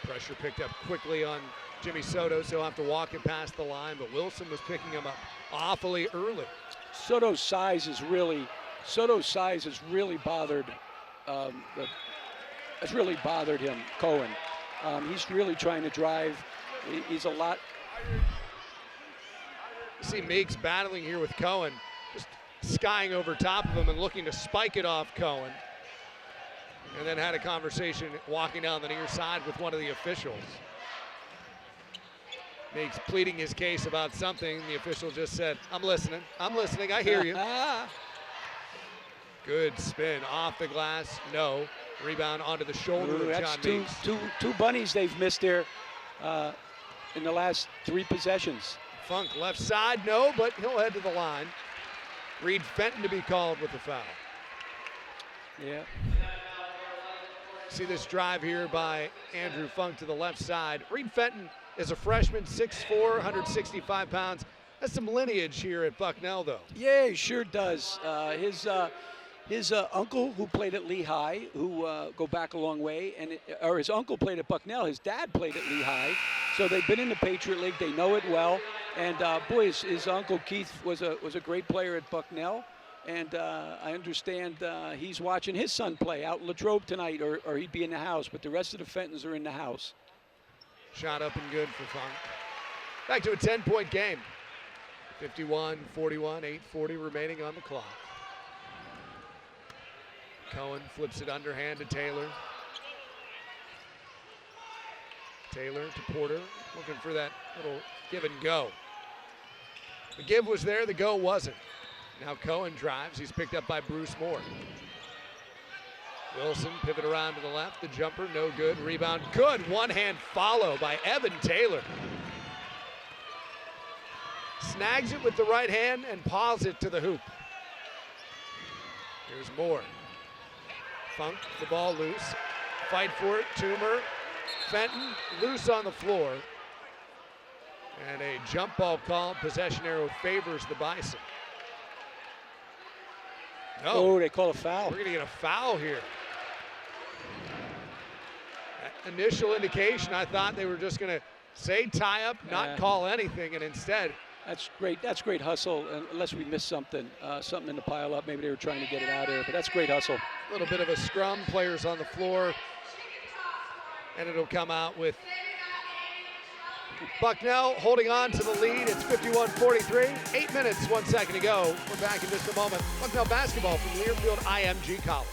Pressure picked up quickly on Jimmy Sotos. He'll have to walk it past the line, but Wilson was picking him up awfully early. Soto's size has really bothered him, Cohen. He's really trying to drive. He's a lot. You see Meeks battling here with Cohen, just skying over top of him and looking to spike it off Cohen. And then had a conversation walking down the near side with one of the officials. Meeks pleading his case about something. The official just said, I'm listening, I hear you. Good spin off the glass, no. Rebound onto the shoulder of John Meeks. Two bunnies they've missed there in the last 3 possessions. Funk left side, no, but he'll head to the line. Reed Fenton to be called with the foul. Yeah. See this drive here by Andrew Funk to the left side. Reed Fenton is a freshman, 6'4", 165 pounds. Has some lineage here at Bucknell, though. Yeah, he sure does. His uncle, who played at Lehigh, who go back a long way, or his uncle played at Bucknell. His dad played at Lehigh, so they've been in the Patriot League. They know it well. And boy, his uncle Keith was a great player at Bucknell. And I understand he's watching his son play out in Latrobe tonight, or he'd be in the house. But the rest of the Fentons are in the house. Shot up and good for Funk. Back to a 10-point game. 51-41, 8:40 remaining on the clock. Cohen flips it underhand to Taylor. Taylor to Porter, looking for that little give and go. The give was there, the go wasn't. Now Cohen drives, he's picked up by Bruce Moore. Wilson pivot around to the left, the jumper, no good, rebound, good, one-hand follow by Evan Taylor. Snags it with the right hand and paws it to the hoop. Here's Moore. Funk, the ball loose. Fight for it, Toomer. Fenton, loose on the floor. And a jump ball call. Possession arrow favors the Bison. No. Oh, they call a foul. We're going to get a foul here. That initial indication, I thought they were just going to say tie up, not call anything, and instead. That's great. That's great hustle. Unless we missed something in the pile up. Maybe they were trying to get it out of there, but that's great hustle. A little bit of a scrum. Players on the floor, and it'll come out with Bucknell holding on to the lead. It's 51-43. 8 minutes, 1 second to go. We're back in just a moment. Bucknell basketball from Learfield IMG College.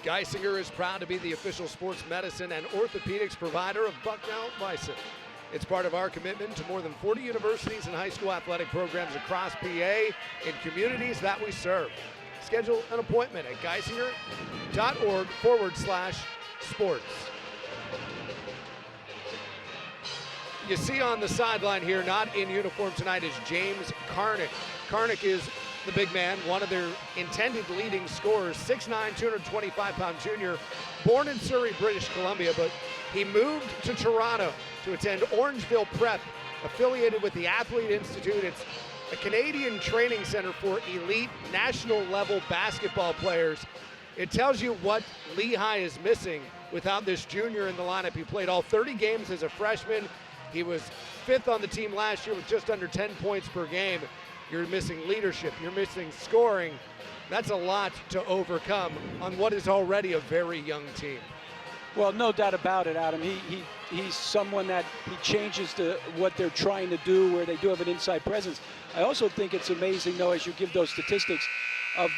Geisinger is proud to be the official sports medicine and orthopedics provider of Bucknell Bison. It's part of our commitment to more than 40 universities and high school athletic programs across PA in communities that we serve. Schedule an appointment at geisinger.org/sports. You see on the sideline here, not in uniform tonight, is James Karnick. Karnick is the big man, one of their intended leading scorers, 6'9", 225-pound junior, born in Surrey, British Columbia, but he moved to Toronto to attend Orangeville Prep, affiliated with the Athlete Institute. It's a Canadian training center for elite national-level basketball players. It tells you what Lehigh is missing without this junior in the lineup. He played all 30 games as a freshman. He was 5th on the team last year with just under 10 points per game. You're missing leadership, you're missing scoring. That's a lot to overcome on what is already a very young team. Well, no doubt about it, Adam. He's someone that he changes to what they're trying to do, where they do have an inside presence. I also think it's amazing, though, as you give those statistics of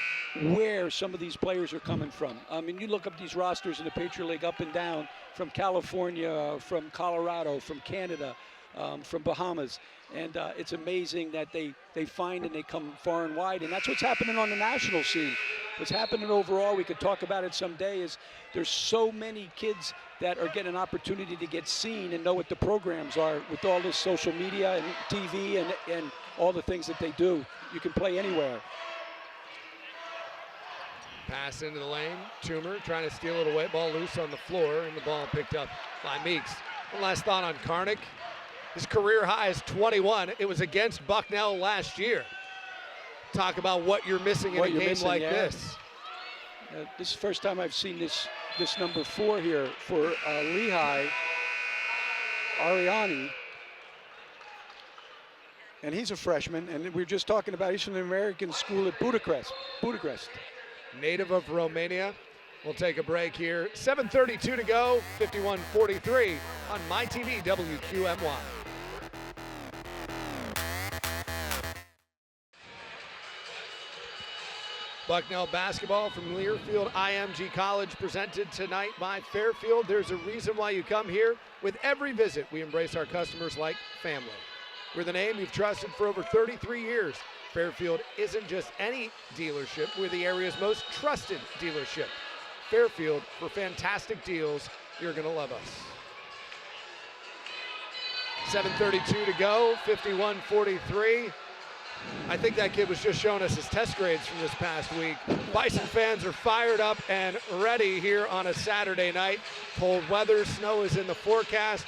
where some of these players are coming from. I mean, you look up these rosters in the Patriot League up and down, from California, from Colorado, from Canada, from Bahamas. And it's amazing that they find and they come far and wide. And that's what's happening on the national scene. What's happening overall, we could talk about it someday, is there's so many kids that are getting an opportunity to get seen and know what the programs are with all this social media and TV and all the things that they do. You can play anywhere. Pass into the lane. Toomer trying to steal it away. Ball loose on the floor, and the ball picked up by Meeks. One last thought on Karnick. His career high is 21. It was against Bucknell last year. Talk about what you're missing in a game like this. This is the first time I've seen this number 4 here for Lehigh, Ariani. And he's a freshman, and we were just talking about he's from the American school at Budapest. Native of Romania. We'll take a break here. 7:32 to go, 51-43 on MyTV WQMY. Bucknell basketball from Learfield IMG College, presented tonight by Fairfield. There's a reason why you come here. With every visit, we embrace our customers like family. We're the name you've trusted for over 33 years. Fairfield isn't just any dealership, we're the area's most trusted dealership. Fairfield, for fantastic deals, you're gonna love us. 7:32 to go, 51-43. I think that kid was just showing us his test grades from this past week. Bison fans are fired up and ready here on a Saturday night. Cold weather, snow is in the forecast.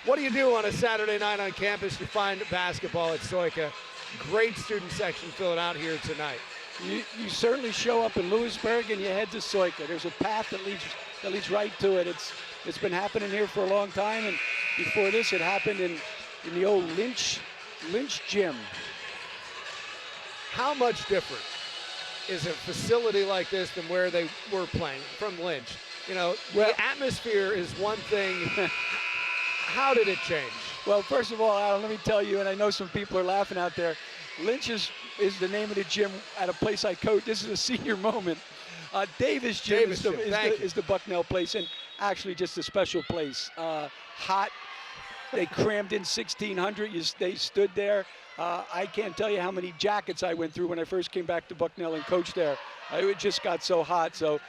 What do you do on a Saturday night on campus? You find basketball at Soika. Great student section filling out here tonight. You certainly show up in Lewisburg and you head to Soika. There's a path that leads right to it. It's been happening here for a long time, and before this it happened in the old Lynch gym. How much different is a facility like this than where they were playing from Lynch? You know, the atmosphere is one thing. How did it change? Well, first of all, Alan, let me tell you, and I know some people are laughing out there, Lynch is the name of the gym at a place I coach. This is a senior moment. Davis Gym is the Bucknell place, and actually just a special place. Hot. They crammed in 1,600. They stood there. I can't tell you how many jackets I went through when I first came back to Bucknell and coached there. It just got so hot. So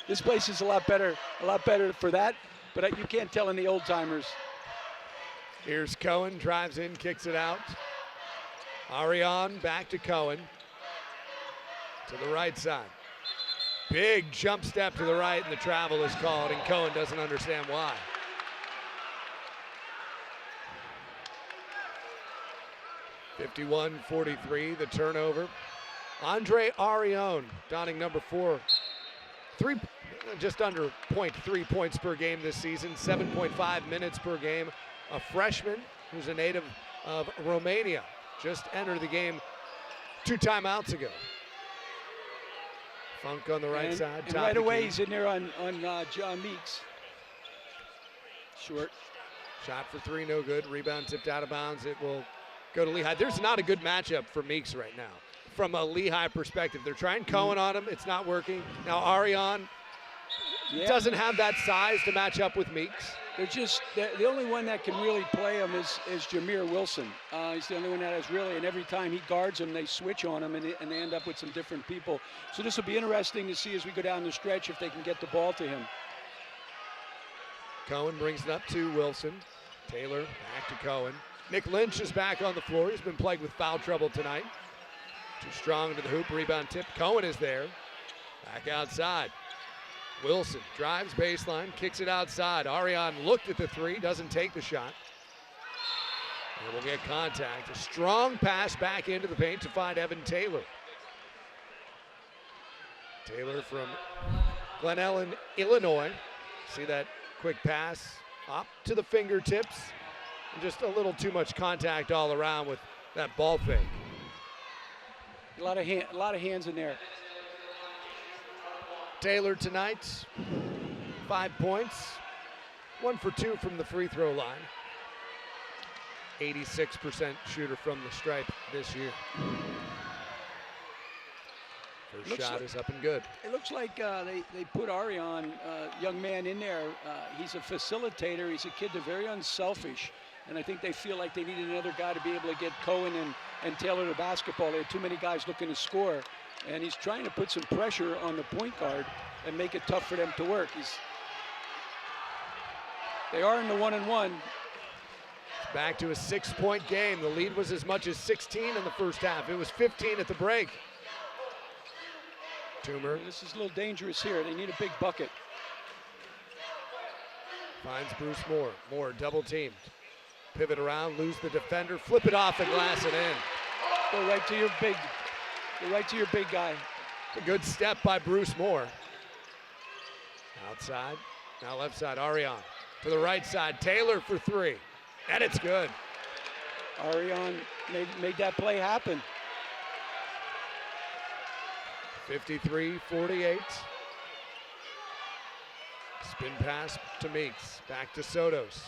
this place is a lot better for that. But you can't tell any old timers. Here's Cohen, drives in, kicks it out. Ariane back to Cohen. To the right side. Big jump step to the right, and the travel is called, and Cohen doesn't understand why. (51-43), the turnover. Andre Arione, donning number 4. Just under 0.3 points per game this season, 7.5 minutes per game. A freshman who's a native of Romania, just entered the game 2 timeouts ago. Funk on the right side. And right away he's in there on John Meeks. Short. Shot for three, no good. Rebound tipped out of bounds. It will go to Lehigh. There's not a good matchup for Meeks right now from a Lehigh perspective. They're trying Cohen on him. It's not working. Now Ariane doesn't have that size to match up with Meeks. They're just the only one that can really play him is Jameer Wilson. He's the only one that has really, and every time he guards him, they switch on him, and they end up with some different people. So this will be interesting to see as we go down the stretch if they can get the ball to him. Cohen brings it up to Wilson. Taylor back to Cohen. Nick Lynch is back on the floor. He's been plagued with foul trouble tonight. Too strong to the hoop. Rebound tip. Cohen is there. Back outside. Wilson drives baseline, kicks it outside. Ariane looked at the three, doesn't take the shot. And we'll get contact. A strong pass back into the paint to find Evan Taylor. Taylor from Glen Ellen, Illinois. See that quick pass up to the fingertips. And just a little too much contact all around with that ball fake. A lot of hands in there. Taylor tonight, 5 points, 1 for 2 from the free throw line. 86% shooter from the stripe this year. First shot is up and good. It looks like they put Ariane, young man, in there. He's a facilitator. He's a kid. They're very unselfish. And I think they feel like they needed another guy to be able to get Cohen and Taylor to basketball. They had too many guys looking to score. And he's trying to put some pressure on the point guard and make it tough for them to work. They are in the 1-and-1. Back to a 6-point game. The lead was as much as 16 in the first half. It was 15 at the break. Toomer. This is a little dangerous here. They need a big bucket. Finds Bruce Moore. Moore double teamed. Pivot around, lose the defender, flip it off and glass it in. Go right to your big. Go right to your big guy. A good step by Bruce Moore. Outside, now left side, Ariane. To the right side, Taylor for three. And it's good. Ariane made that play happen. 53-48. Spin pass to Meeks. Back to Sotos.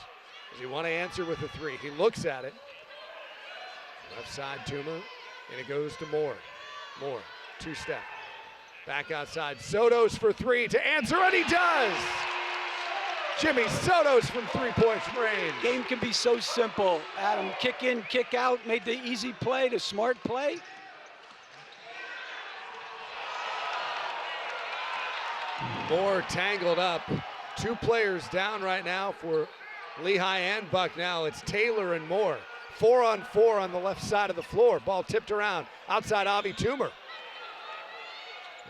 Does he want to answer with a three? He looks at it. Left side, Toomer. And it goes to Moore. Moore, two-step. Back outside, Sotos for three to answer, and he does! Jimmy Sotos from three-point range. Game can be so simple, Adam. Kick in, kick out, made the easy play, the smart play. Moore tangled up. Two players down right now for Lehigh and Bucknell. It's Taylor and Moore. 4-on-4 on the left side of the floor. Ball tipped around. Outside, Avi Toomer.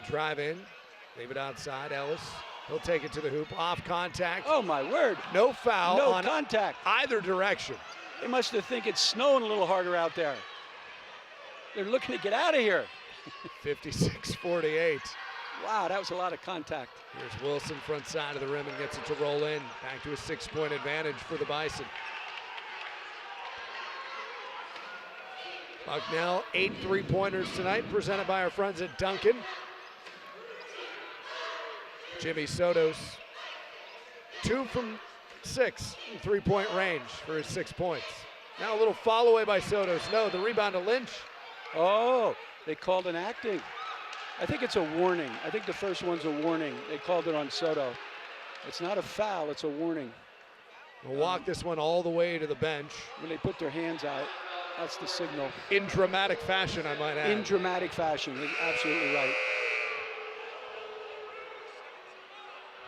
Drive in. Leave it outside. Ellis. He'll take it to the hoop. Off contact. Oh, my word. No foul no on contact. Either direction. They must have think it's snowing a little harder out there. They're looking to get out of here. 56-48. Wow, that was a lot of contact. Here's Wilson, front side of the rim, and gets it to roll in. Back to a 6-point advantage for the Bison. Bucknell, 8 3-pointers tonight, presented by our friends at Duncan. Jimmy Sotos, 2 from 6 in three-point range for his 6 points. Now a little fall away by Sotos. No, the rebound to Lynch. Oh, they called an acting. I think it's a warning. I think the first one's a warning. They called it on Soto. It's not a foul, it's a warning. We'll walk this one all the way to the bench. When they put their hands out, that's the signal. In dramatic fashion, I might add. In dramatic fashion, you're absolutely right.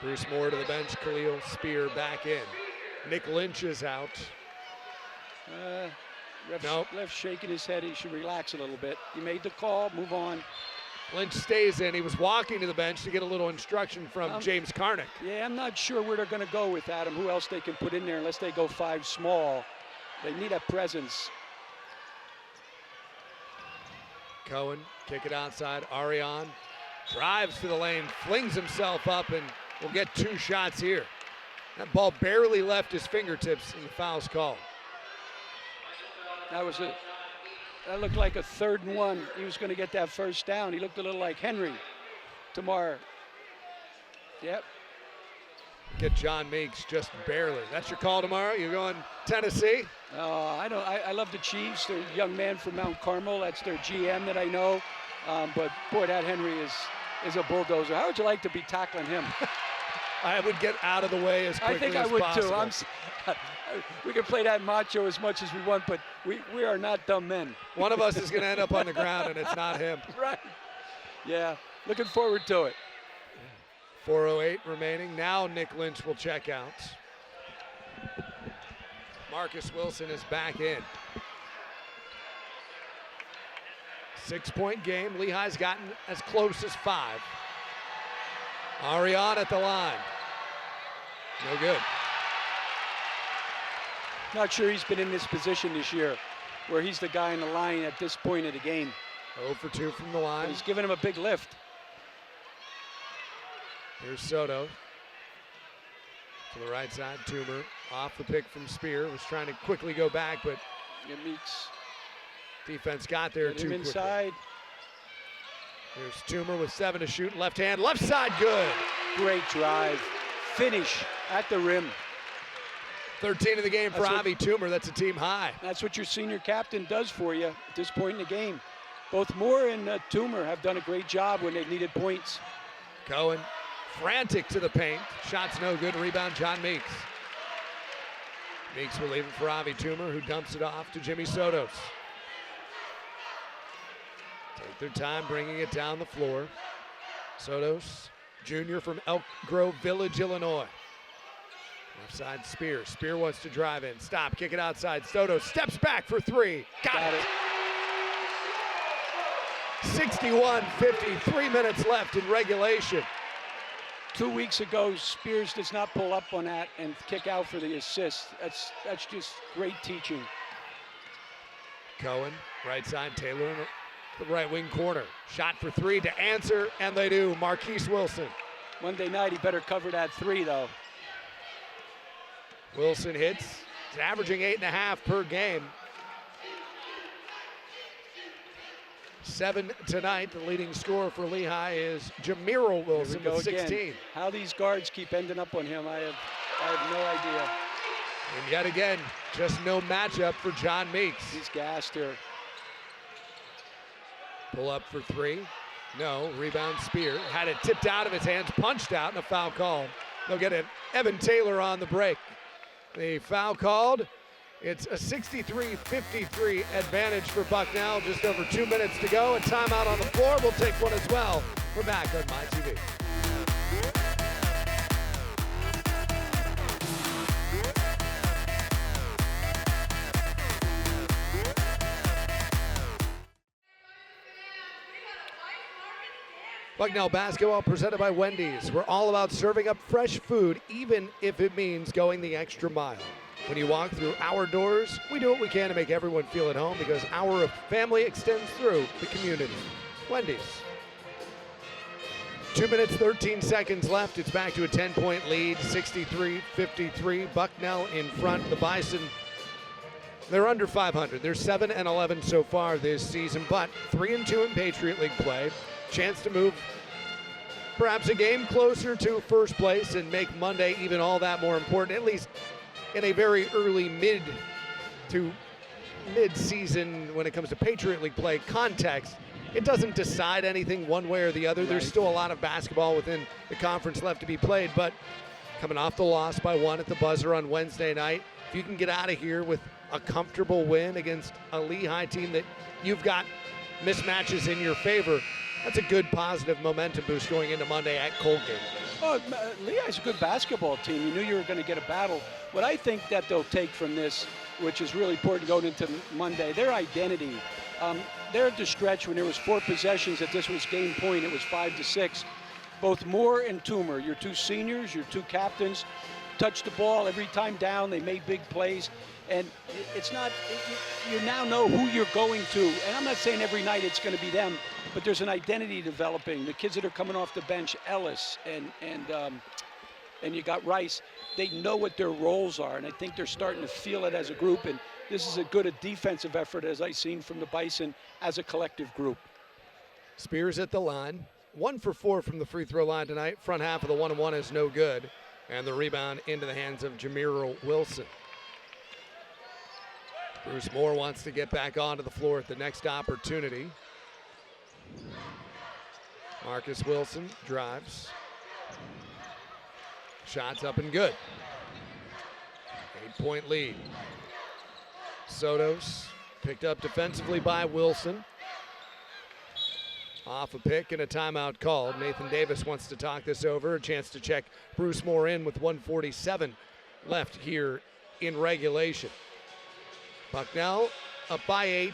Bruce Moore to the bench, Khalil Spear back in. Nick Lynch is out. Ref shaking his head. He should relax a little bit. He made the call, move on. Lynch stays in. He was walking to the bench to get a little instruction from James Karnick. Yeah, I'm not sure where they're going to go with Adam. Who else they can put in there unless they go 5 small. They need a presence. Cohen, kick it outside. Ariane drives to the lane, flings himself up, and will get 2 shots here. That ball barely left his fingertips, and the foul's called. That looked like a 3rd and 1. He was going to get that first down. He looked a little like Henry. tomorrow. Yep. Get John Meeks just barely. That's your call tomorrow? You're going Tennessee? I love the Chiefs. They're a young man from Mount Carmel. That's their GM that I know. But boy, that Henry is a bulldozer. How would you like to be tackling him? I would get out of the way as quickly as possible. I think I would too. We can play that macho as much as we want, but we are not dumb men. One of us is going to end up on the ground, and it's not him. Right. Yeah, looking forward to it. 4:08 remaining. Now Nick Lynch will check out. Marcus Wilson is back in. 6-point game. Lehigh's gotten as close as 5. Ariane at the line. No good. Not sure he's been in this position this year, where he's the guy in the line at this point of the game. 0 for 2 from the line. But he's giving him a big lift. Here's Soto. To the right side, Toomer. Off the pick from Spear. Was trying to quickly go back, but It Meeks. Defense got there Get too him quickly. inside. Here's Toomer with 7 to shoot. Left hand, left side, good. Great drive. Finish at the rim. 13 in the game for Avi Toomer. That's a team high. That's what your senior captain does for you at this point in the game. Both Moore and Toomer have done a great job when they've needed points. Cohen frantic to the paint. Shots no good. Rebound, John Meeks. Meeks will leave it for Avi Toomer, who dumps it off to Jimmy Sotos. Take their time bringing it down the floor. Sotos, junior from Elk Grove Village, Illinois. Left side, Spear. Spear wants to drive in. Stop, kick it outside. Sotos steps back for 3. Got it. 61-50, 3 minutes left in regulation. 2 weeks ago, Spears does not pull up on that and kick out for the assist. That's just great teaching. Cohen, right side, Taylor in the right wing corner. Shot for 3 to answer, and they do. Marquise Wilson. Monday night, he better cover that 3, though. Wilson hits. He's averaging 8.5 per game. 7 tonight. The leading scorer for Lehigh is Jameer Wilson with 16. Again. How these guards keep ending up on him, I have no idea. And yet again, just no matchup for John Meeks. He's gassed here. Pull up for 3. No. Rebound Spear. Had it tipped out of his hands, punched out, and a foul call. They'll get an Evan Taylor on the break. The foul called. It's a 63-53 advantage for Bucknell. Just over 2 minutes to go. A timeout on the floor. We'll take one as well. We're back on MyTV. Bucknell basketball presented by Wendy's. We're all about serving up fresh food, even if it means going the extra mile. When you walk through our doors, we do what we can to make everyone feel at home because our family extends through the community. Wendy's. 2 minutes, 13 seconds left. It's back to a 10-point lead, 63-53. Bucknell in front. The Bison, they're under 500. They're 7-11 so far this season, but 3-2 in Patriot League play. Chance to move perhaps a game closer to first place and make Monday even all that more important, at least in a very early mid-season when it comes to Patriot League play context. It doesn't decide anything one way or the other. Right. There's still a lot of basketball within the conference left to be played, but coming off the loss by 1 at the buzzer on Wednesday night, if you can get out of here with a comfortable win against a Lehigh team that you've got mismatches in your favor, that's a good positive momentum boost going into Monday at Colgate. Oh, Lehigh's a good basketball team. You knew you were going to get a battle. What I think that they'll take from this, which is really important going into Monday, their identity. They're at the stretch when there was 4 possessions that this was game point. It was 5-6. Both Moore and Toomer, your 2 seniors, your 2 captains, touched the ball every time down. They made big plays. And it's not, you now know who you're going to. And I'm not saying every night it's going to be them, but there's an identity developing. The kids that are coming off the bench, Ellis and you got Rice, they know what their roles are. And I think they're starting to feel it as a group. And this is as good a defensive effort as I've seen from the Bison as a collective group. Spears at the line. 1 for 4 from the free throw line tonight. Front half of the 1-1 is no good. And the rebound into the hands of Jamiro Wilson. Bruce Moore wants to get back onto the floor at the next opportunity. Marcus Wilson drives. Shots up and good. 8-point lead. Sotos picked up defensively by Wilson. Off a pick and a timeout called. Nathan Davis wants to talk this over. A chance to check Bruce Moore in with 1:47 left here in regulation. Bucknell up by 8,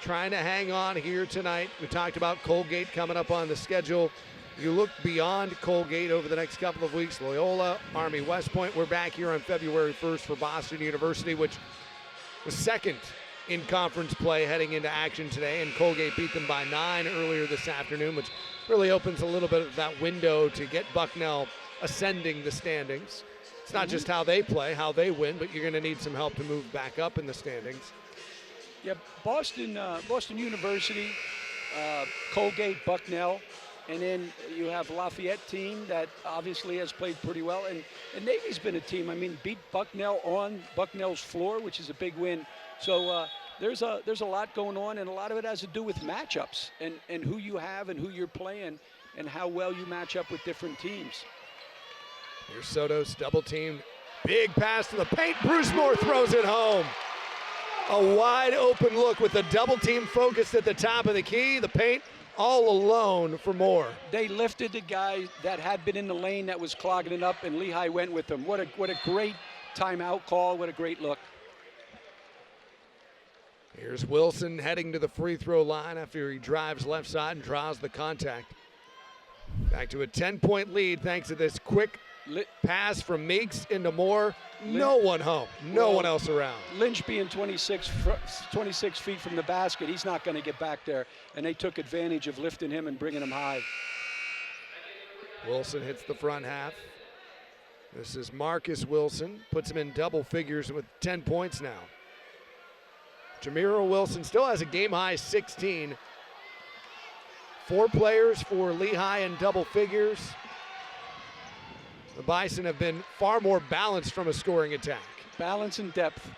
trying to hang on here tonight. We talked about Colgate coming up on the schedule. You look beyond Colgate over the next couple of weeks. Loyola, Army West Point. We're back here on February 1st for Boston University, which was second in conference play heading into action today, and Colgate beat them by 9 earlier this afternoon, which really opens a little bit of that window to get Bucknell ascending the standings. It's not just how they play, how they win, but you're going to need some help to move back up in the standings. Yeah, Boston University, Colgate, Bucknell, and then you have Lafayette team that obviously has played pretty well, and Navy's been a team. I mean, beat Bucknell on Bucknell's floor, which is a big win. So there's a lot going on, and a lot of it has to do with matchups and who you have and who you're playing and how well you match up with different teams. Here's Sotos, double team, big pass to the paint. Bruce Moore throws it home. A wide open look with the double team focused at the top of the key. The paint all alone for Moore. They lifted the guy that had been in the lane that was clogging it up, and Lehigh went with him. What a great timeout call. What a great look. Here's Wilson heading to the free throw line after he drives left side and draws the contact. Back to a 10-point lead thanks to this quick pass from Meeks into Moore. No one home, no one else around. Lynch being 26 feet from the basket, he's not going to get back there, and they took advantage of lifting him and bringing him high. Wilson hits the front half. This is Marcus Wilson, puts him in double figures with 10 points now. Jamiro Wilson still has a game-high 16. 4 players for Lehigh in double figures. The Bison have been far more balanced from a scoring attack. Balance and depth.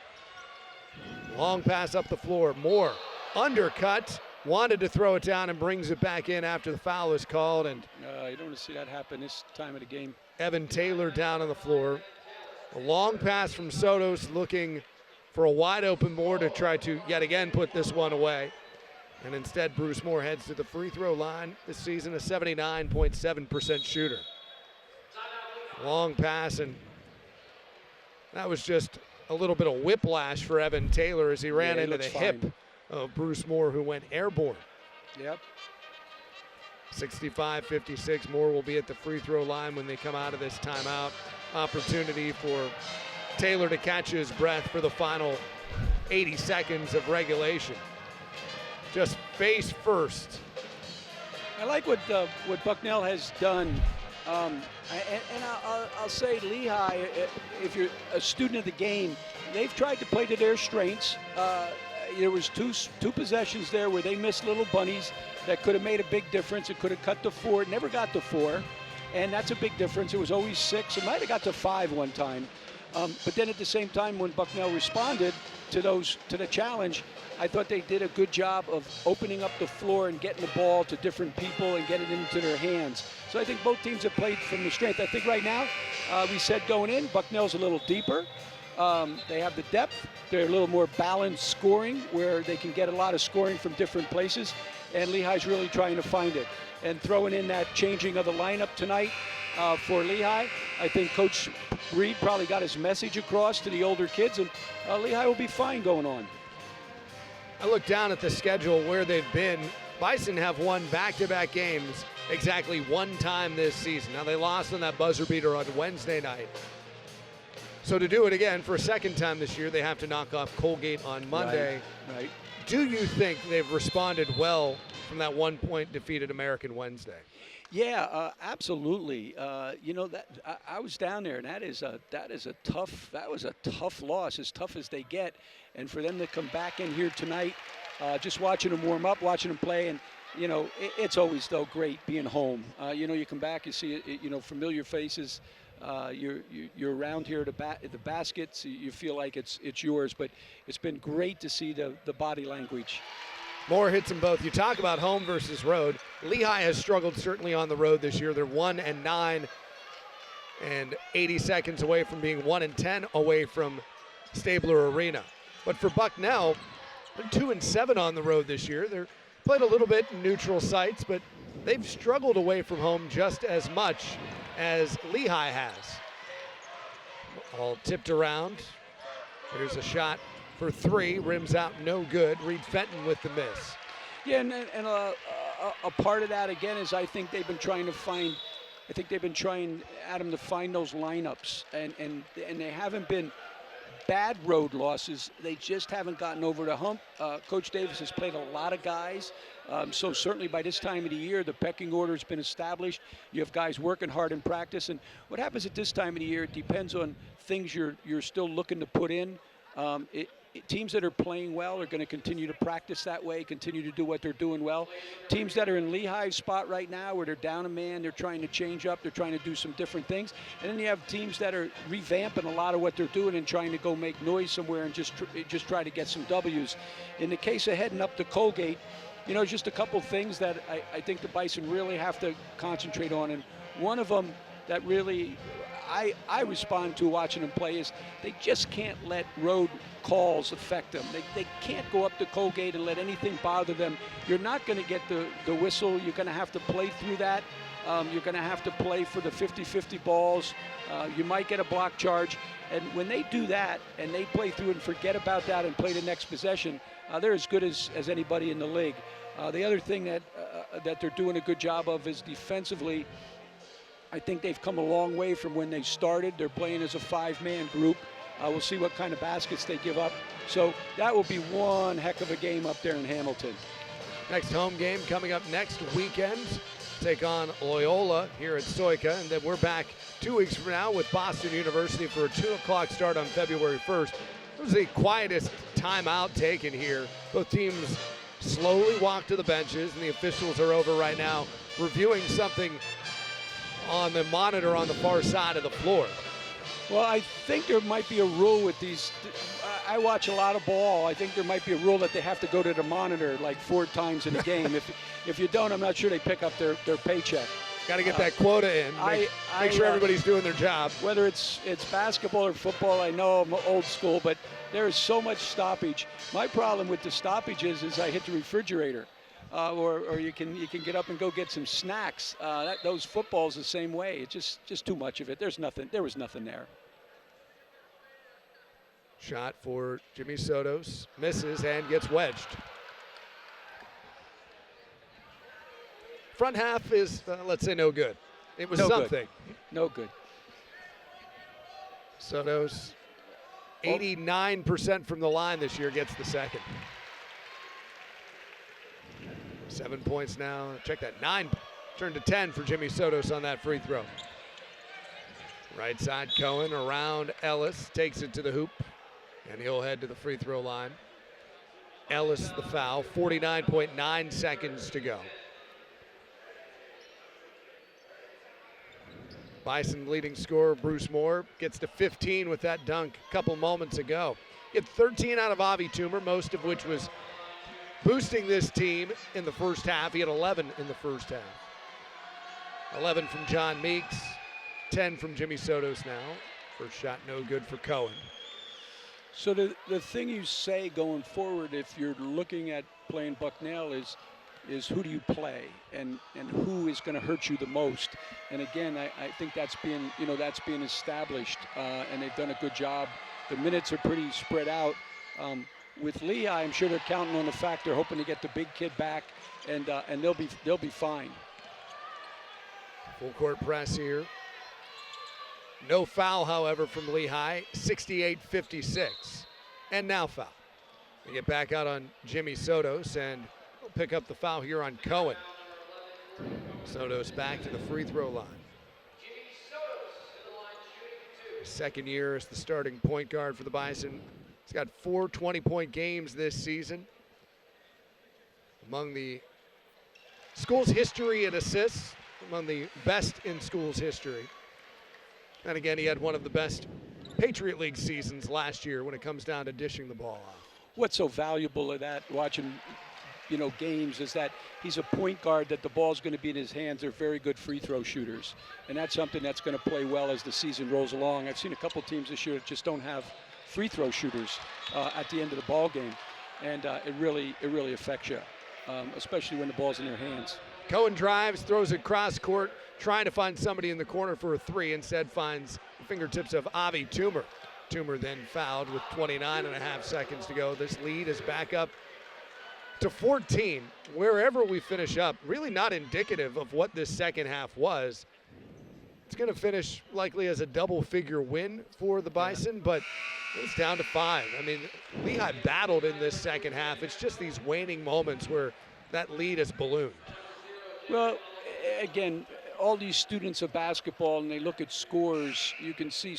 Long pass up the floor. Moore undercut, wanted to throw it down and brings it back in after the foul is called. And you don't want to see that happen this time of the game. Evan Taylor down on the floor. A long pass from Sotos looking for a wide open Moore to try to yet again put this one away. And instead, Bruce Moore heads to the free throw line this season, a 79.7% shooter. Long pass, and that was just a little bit of whiplash for Evan Taylor as he ran into the hip of Bruce Moore, who went airborne. Yep. 65-56. Moore will be at the free throw line when they come out of this timeout. Opportunity for Taylor to catch his breath for the final 80 seconds of regulation. Just face first. I like what Bucknell has done. I'll say Lehigh, if you're a student of the game, they've tried to play to their strengths. There was two possessions there where they missed little bunnies that could have made a big difference. It could have cut to 4. It never got to 4, and that's a big difference. It was always 6. It might have got to 5 one time. But then at the same time, when Bucknell responded to the challenge, I thought they did a good job of opening up the floor and getting the ball to different people and getting it into their hands. So I think both teams have played from the strength. I think right now, we said going in, Bucknell's a little deeper. They have the depth. They're a little more balanced scoring where they can get a lot of scoring from different places. And Lehigh's really trying to find it. And throwing in that changing of the lineup tonight for Lehigh, I think Coach Reed probably got his message across to the older kids, and Lehigh will be fine going on. I look down at the schedule where they've been. Bison have won back-to-back games exactly one time this season. Now, they lost on that buzzer beater on Wednesday night. So to do it again for a second time this year, they have to knock off Colgate on Monday. Right. Do you think they've responded well from that one-point defeat at American Wednesday? Yeah, absolutely. You know, that I was down there, and that was a tough loss, as tough as they get. And for them to come back in here tonight, just watching them warm up, watching them play, and it's always, though, great being home. You come back, you see, familiar faces. You're around here at the baskets. You feel like it's yours, but it's been great to see the body language. Moore hits them both. You talk about home versus road. Lehigh has struggled certainly on the road this year. They're 1-9 and 80 seconds away from being 1-10 away from Stabler Arena. But for Bucknell, they're 2-7 on the road this year. They're played a little bit in neutral sites, but they've struggled away from home just as much as Lehigh has. All tipped around. Here's a shot for three, rims out, no good. Reed Fenton with the miss. Yeah, and a part of that, again, is I think they've been trying, Adam, to find those lineups, and they haven't been bad road losses. They just haven't gotten over the hump. Coach Davis has played a lot of guys, so certainly by this time of the year, the pecking order has been established. You have guys working hard in practice, and what happens at this time of the year, it depends on things you're still looking to put in. Teams that are playing well are going to continue to practice that way, continue to do what they're doing well. Teams that are in Lehigh's spot right now where they're down a man, they're trying to change up, they're trying to do some different things. And then you have teams that are revamping a lot of what they're doing and trying to go make noise somewhere and just try to get some W's. In the case of heading up to Colgate, just a couple things that I think the Bison really have to concentrate on. And one of them that really I respond to watching them play is they just can't let road calls affect them. They can't go up to Colgate and let anything bother them. You're not going to get the whistle. You're going to have to play through that. You're going to have to play for the 50-50 balls. You might get a block charge. And when they do that and they play through and forget about that and play the next possession, they're as good as anybody in the league. The other thing that they're doing a good job of is defensively. I think they've come a long way from when they started. They're playing as a five-man group. We'll see what kind of baskets they give up. So that will be one heck of a game up there in Hamilton. Next home game coming up next weekend. Take on Loyola here at Stoika. And then we're back 2 weeks from now with Boston University for a 2 o'clock start on February 1st. It was the quietest timeout taken here. Both teams slowly walk to the benches, and the officials are over right now reviewing something on the monitor on the far side of the floor. Well, I think there might be a rule with these. I watch a lot of ball. I think there might be a rule that they have to go to the monitor like 4 times in a game. If you don't, I'm not sure they pick up their paycheck. Got to get that quota in. Make sure everybody's doing their job. Whether it's basketball or football, I know I'm old school, but there is so much stoppage. My problem with the stoppages is I hit the refrigerator. Or you can get up and go get some snacks. Those footballs the same way. It's just too much of it. There was nothing there. Shot for Jimmy Sotos, misses and gets wedged. Front half is, let's say, no good. It was something. No good. Sotos, 89% from the line this year, gets the second. 7 points now. Check that. 9 turned to 10 for Jimmy Sotos on that free throw. Right side Cohen around Ellis. Takes it to the hoop. And he'll head to the free throw line. Ellis the foul. 49.9 seconds to go. Bison leading scorer Bruce Moore gets to 15 with that dunk a couple moments ago. He had 13 out of Avi Toomer, most of which was boosting this team in the first half. He had 11 in the first half. 11 from John Meeks, 10 from Jimmy Sotos now. First shot no good for Cohen. So the thing you say going forward, if you're looking at playing Bucknell, is who do you play and who is going to hurt you the most? And again, I think that's being established, and they've done a good job. The minutes are pretty spread out. With Lehigh, I'm sure they're counting on the fact they're hoping to get the big kid back, and they'll be fine. Full court press here. No foul, however, from Lehigh. 68-56, and now foul. They get back out on Jimmy Sotos, and we'll pick up the foul here on Cohen. Sotos back to the free throw line. Second year as the starting point guard for the Bison. He's got 4 20-point games this season. Among the School's history in assists, among the best in school's history. And again, he had one of the best Patriot League seasons last year when it comes down to dishing the ball off. What's so valuable of that, watching, games, is that he's a point guard that the ball's going to be in his hands. They're very good free throw shooters. And that's something that's going to play well as the season rolls along. I've seen a couple teams this year that just don't have free throw shooters at the end of the ball game. And it really affects you, especially when the ball's in their hands. Cohen drives, throws it cross court, trying to find somebody in the corner for a three. Instead finds the fingertips of Avi Toomer. Toomer then fouled with 29.5 seconds to go. This lead is back up to 14. Wherever we finish up, really not indicative of what this second half was. It's going to finish likely as a double-figure win for the Bison, but it's down to 5. I mean, Lehigh battled in this second half. It's just these waning moments where that lead has ballooned. Well, again, all these students of basketball, and they look at scores, you can see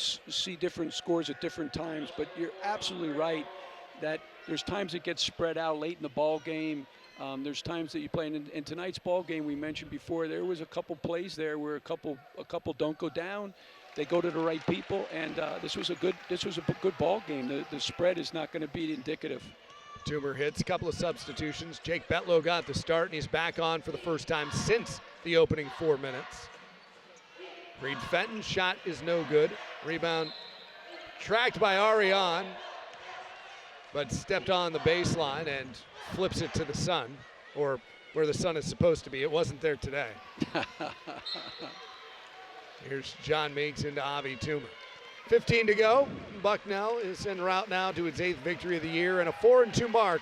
different scores at different times, but you're absolutely right that there's times it gets spread out late in the ball game. There's times that you play. In tonight's ball game, we mentioned before, there was a couple plays there where a couple don't go down. They go to the right people, and this was a good ball game. The spread is not going to be indicative. Toomer hits a couple of substitutions. Jake Betlow got the start, and he's back on for the first time since the opening 4 minutes. Reed Fenton's shot is no good. Rebound tracked by Ariane, but stepped on the baseline and flips it to the sun, or where the sun is supposed to be. It wasn't there today. Here's John Meeks into Avi Toomer. 15 to go. Bucknell is en route now to its 8th victory of the year and a 4-2 mark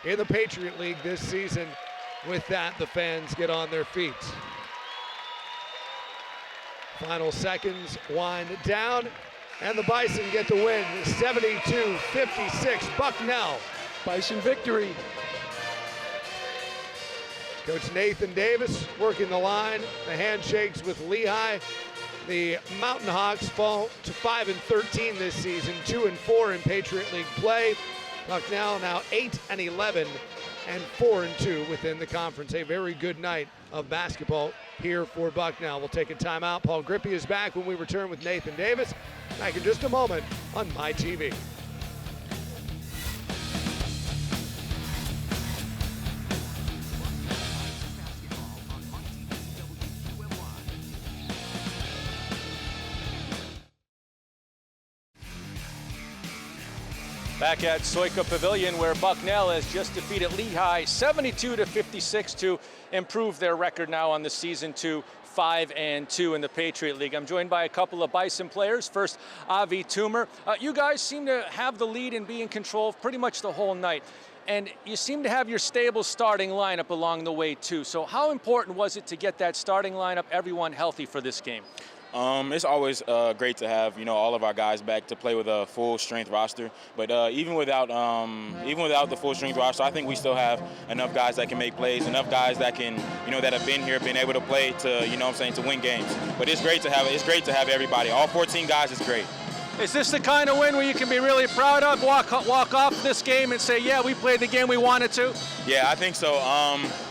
in the Patriot League this season. With that, the fans get on their feet. Final seconds wind down, and the Bison get the win, 72-56. Bucknell. Bison victory. Coach Nathan Davis working the line, the handshakes with Lehigh. The Mountain Hawks fall to 5-13 this season, 2-4 in Patriot League play. Bucknell now 8-11 and 4-2 within the conference. A very good night of basketball here for Bucknell. We'll take a timeout. Paul Grippy is back when we return with Nathan Davis. Back in just a moment on MyTV. Back at Soika Pavilion, where Bucknell has just defeated Lehigh 72-56 to improve their record now on the season to 5-2 in the Patriot League. I'm joined by a couple of Bison players. First, Avi Toomer. You guys seem to have the lead and be in control pretty much the whole night. And you seem to have your stable starting lineup along the way too. So how important was it to get that starting lineup, everyone healthy for this game? It's always great to have all of our guys back to play with a full strength roster. But even without the full strength roster, I think we still have enough guys that can make plays, enough guys that can that have been here, been able to play to to win games. But it's great to have everybody. All 14 guys is great. Is this the kind of win where you can be really proud of, walk off this game and say, yeah, we played the game we wanted to? Yeah, I think so.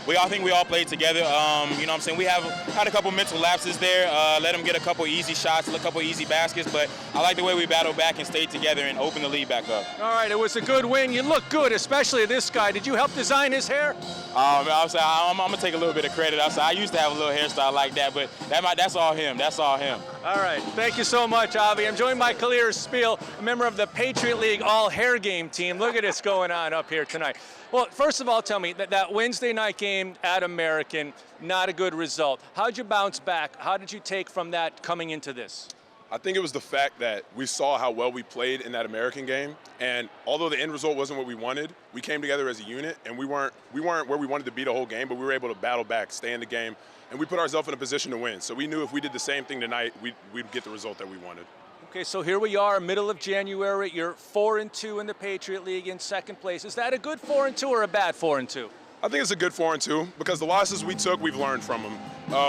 I think we all played together. We have had a couple mental lapses there, let them get a couple easy shots, a couple easy baskets, but I like the way we battled back and stayed together and opened the lead back up. All right, it was a good win. You look good, especially this guy. Did you help design his hair? I'm going to take a little bit of credit. I used to have a little hairstyle like that, but that's all him. That's all him. All right, thank you so much, Avi. I'm joined by Khalil Spiel, a member of the Patriot League all-hair game team. Look at this going on up here tonight. Well, first of all, tell me, that Wednesday night game at American, not a good result. How'd you bounce back? How did you take from that coming into this? I think it was the fact that we saw how well we played in that American game, and although the end result wasn't what we wanted, we came together as a unit, and we weren't where we wanted to be the whole game, but we were able to battle back, stay in the game, and we put ourselves in a position to win. So we knew if we did the same thing tonight, we'd get the result that we wanted. Okay, so here we are, middle of January. You're 4-2 in the Patriot League in second place. Is that a good 4-2 or a bad 4-2? I think it's a good 4-2 because the losses we took, we've learned from them.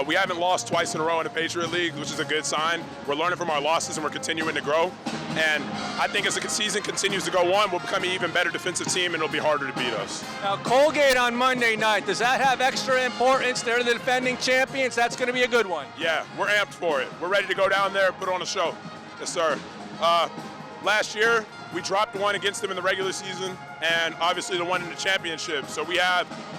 We haven't lost twice in a row in the Patriot League, which is a good sign. We're learning from our losses and we're continuing to grow. And I think as the season continues to go on, we'll become an even better defensive team and it'll be harder to beat us. Now, Colgate on Monday night, does that have extra importance? They're the defending champions. That's going to be a good one. Yeah, we're amped for it. We're ready to go down there and put on a show. Yes, sir. Last year, we dropped one against them in the regular season, and obviously the one in the championship. So we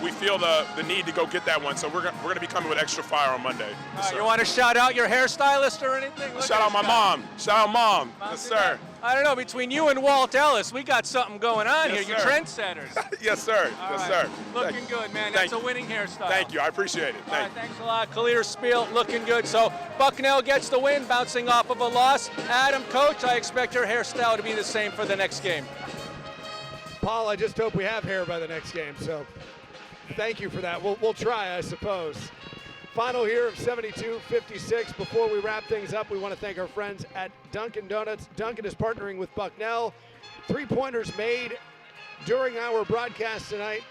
feel the need to go get that one. So we're gonna be coming with extra fire on Monday. Yes, you want to shout out your hairstylist or anything? Shout out my mom. Shout out mom. Yes, sir. I don't know, between you and Walt Ellis, we got something going on Yes, here. sir. You're trendsetters. Yes, sir. All Yes, right. sir. Looking good, man. That's a winning hairstyle. Thank you. I appreciate it. All right, thanks a lot. Kalir Spiel looking good. So Bucknell gets the win, bouncing off of a loss. Adam, coach, I expect your hairstyle to be the same for the next game. Paul, I just hope we have hair by the next game. So thank you for that. We'll try, I suppose. Final here of 72-56. Before we wrap things up, we want to thank our friends at Dunkin' Donuts. Dunkin' is partnering with Bucknell. 3-pointers made during our broadcast tonight.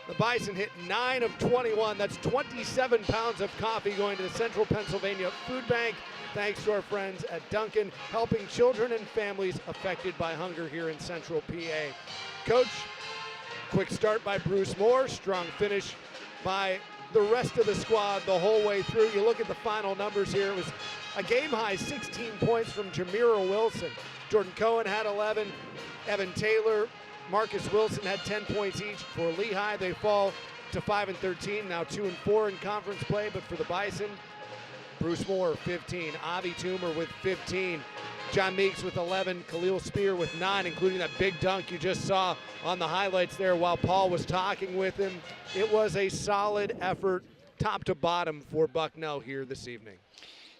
The Bison hit 9 of 21. That's 27 pounds of coffee going to the Central Pennsylvania Food Bank. Thanks to our friends at Dunkin', helping children and families affected by hunger here in Central PA. Coach, quick start by Bruce Moore. Strong finish by the rest of the squad the whole way through. You look at the final numbers here. It was a game-high 16 points from Jamira Wilson. Jordan Cohen had 11. Evan Taylor, Marcus Wilson had 10 points each. For Lehigh, they fall to 5-13, now 2-4 in conference play. But for the Bison, Bruce Moore, 15. Avi Toomer with 15. John Meeks with 11. Khalil Spear with 9, including that big dunk you just saw on the highlights there while Paul was talking with him. It was a solid effort, top to bottom, for Bucknell here this evening.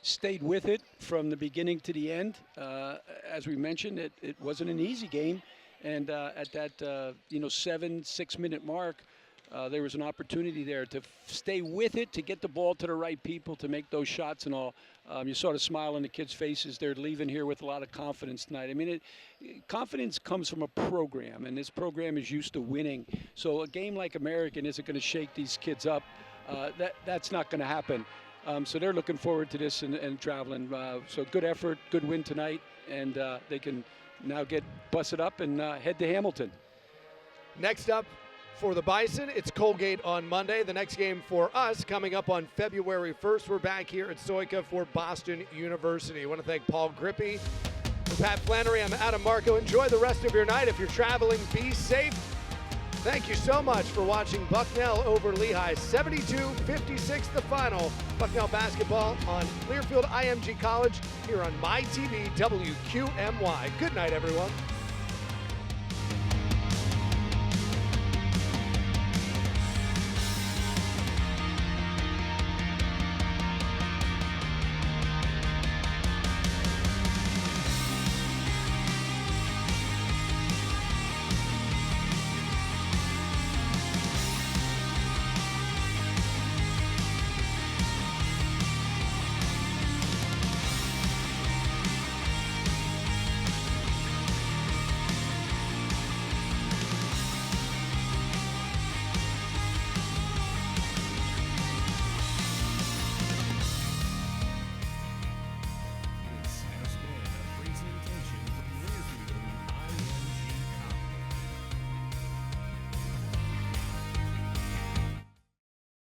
Stayed with it from the beginning to the end. As we mentioned, it wasn't an easy game. And at that 6-minute mark, there was an opportunity there to stay with it, to get the ball to the right people, to make those shots and all. You saw the smile on the kids' faces. They're leaving here with a lot of confidence tonight. I mean, confidence comes from a program, and this program is used to winning. So a game like American isn't going to shake these kids up. That's not going to happen. So they're looking forward to this and traveling. So good effort, good win tonight, and they can now get busted up and head to Hamilton. Next up for the Bison, it's Colgate on Monday. The next game for us coming up on February 1st. We're back here at Soika for Boston University. I want to thank Paul Grippy. For Pat Flannery, I'm Adam Marco. Enjoy the rest of your night. If you're traveling, be safe. Thank you so much for watching Bucknell over Lehigh. 72-56 the final. Bucknell basketball on Clearfield IMG College here on MyTV WQMY. Good night, everyone.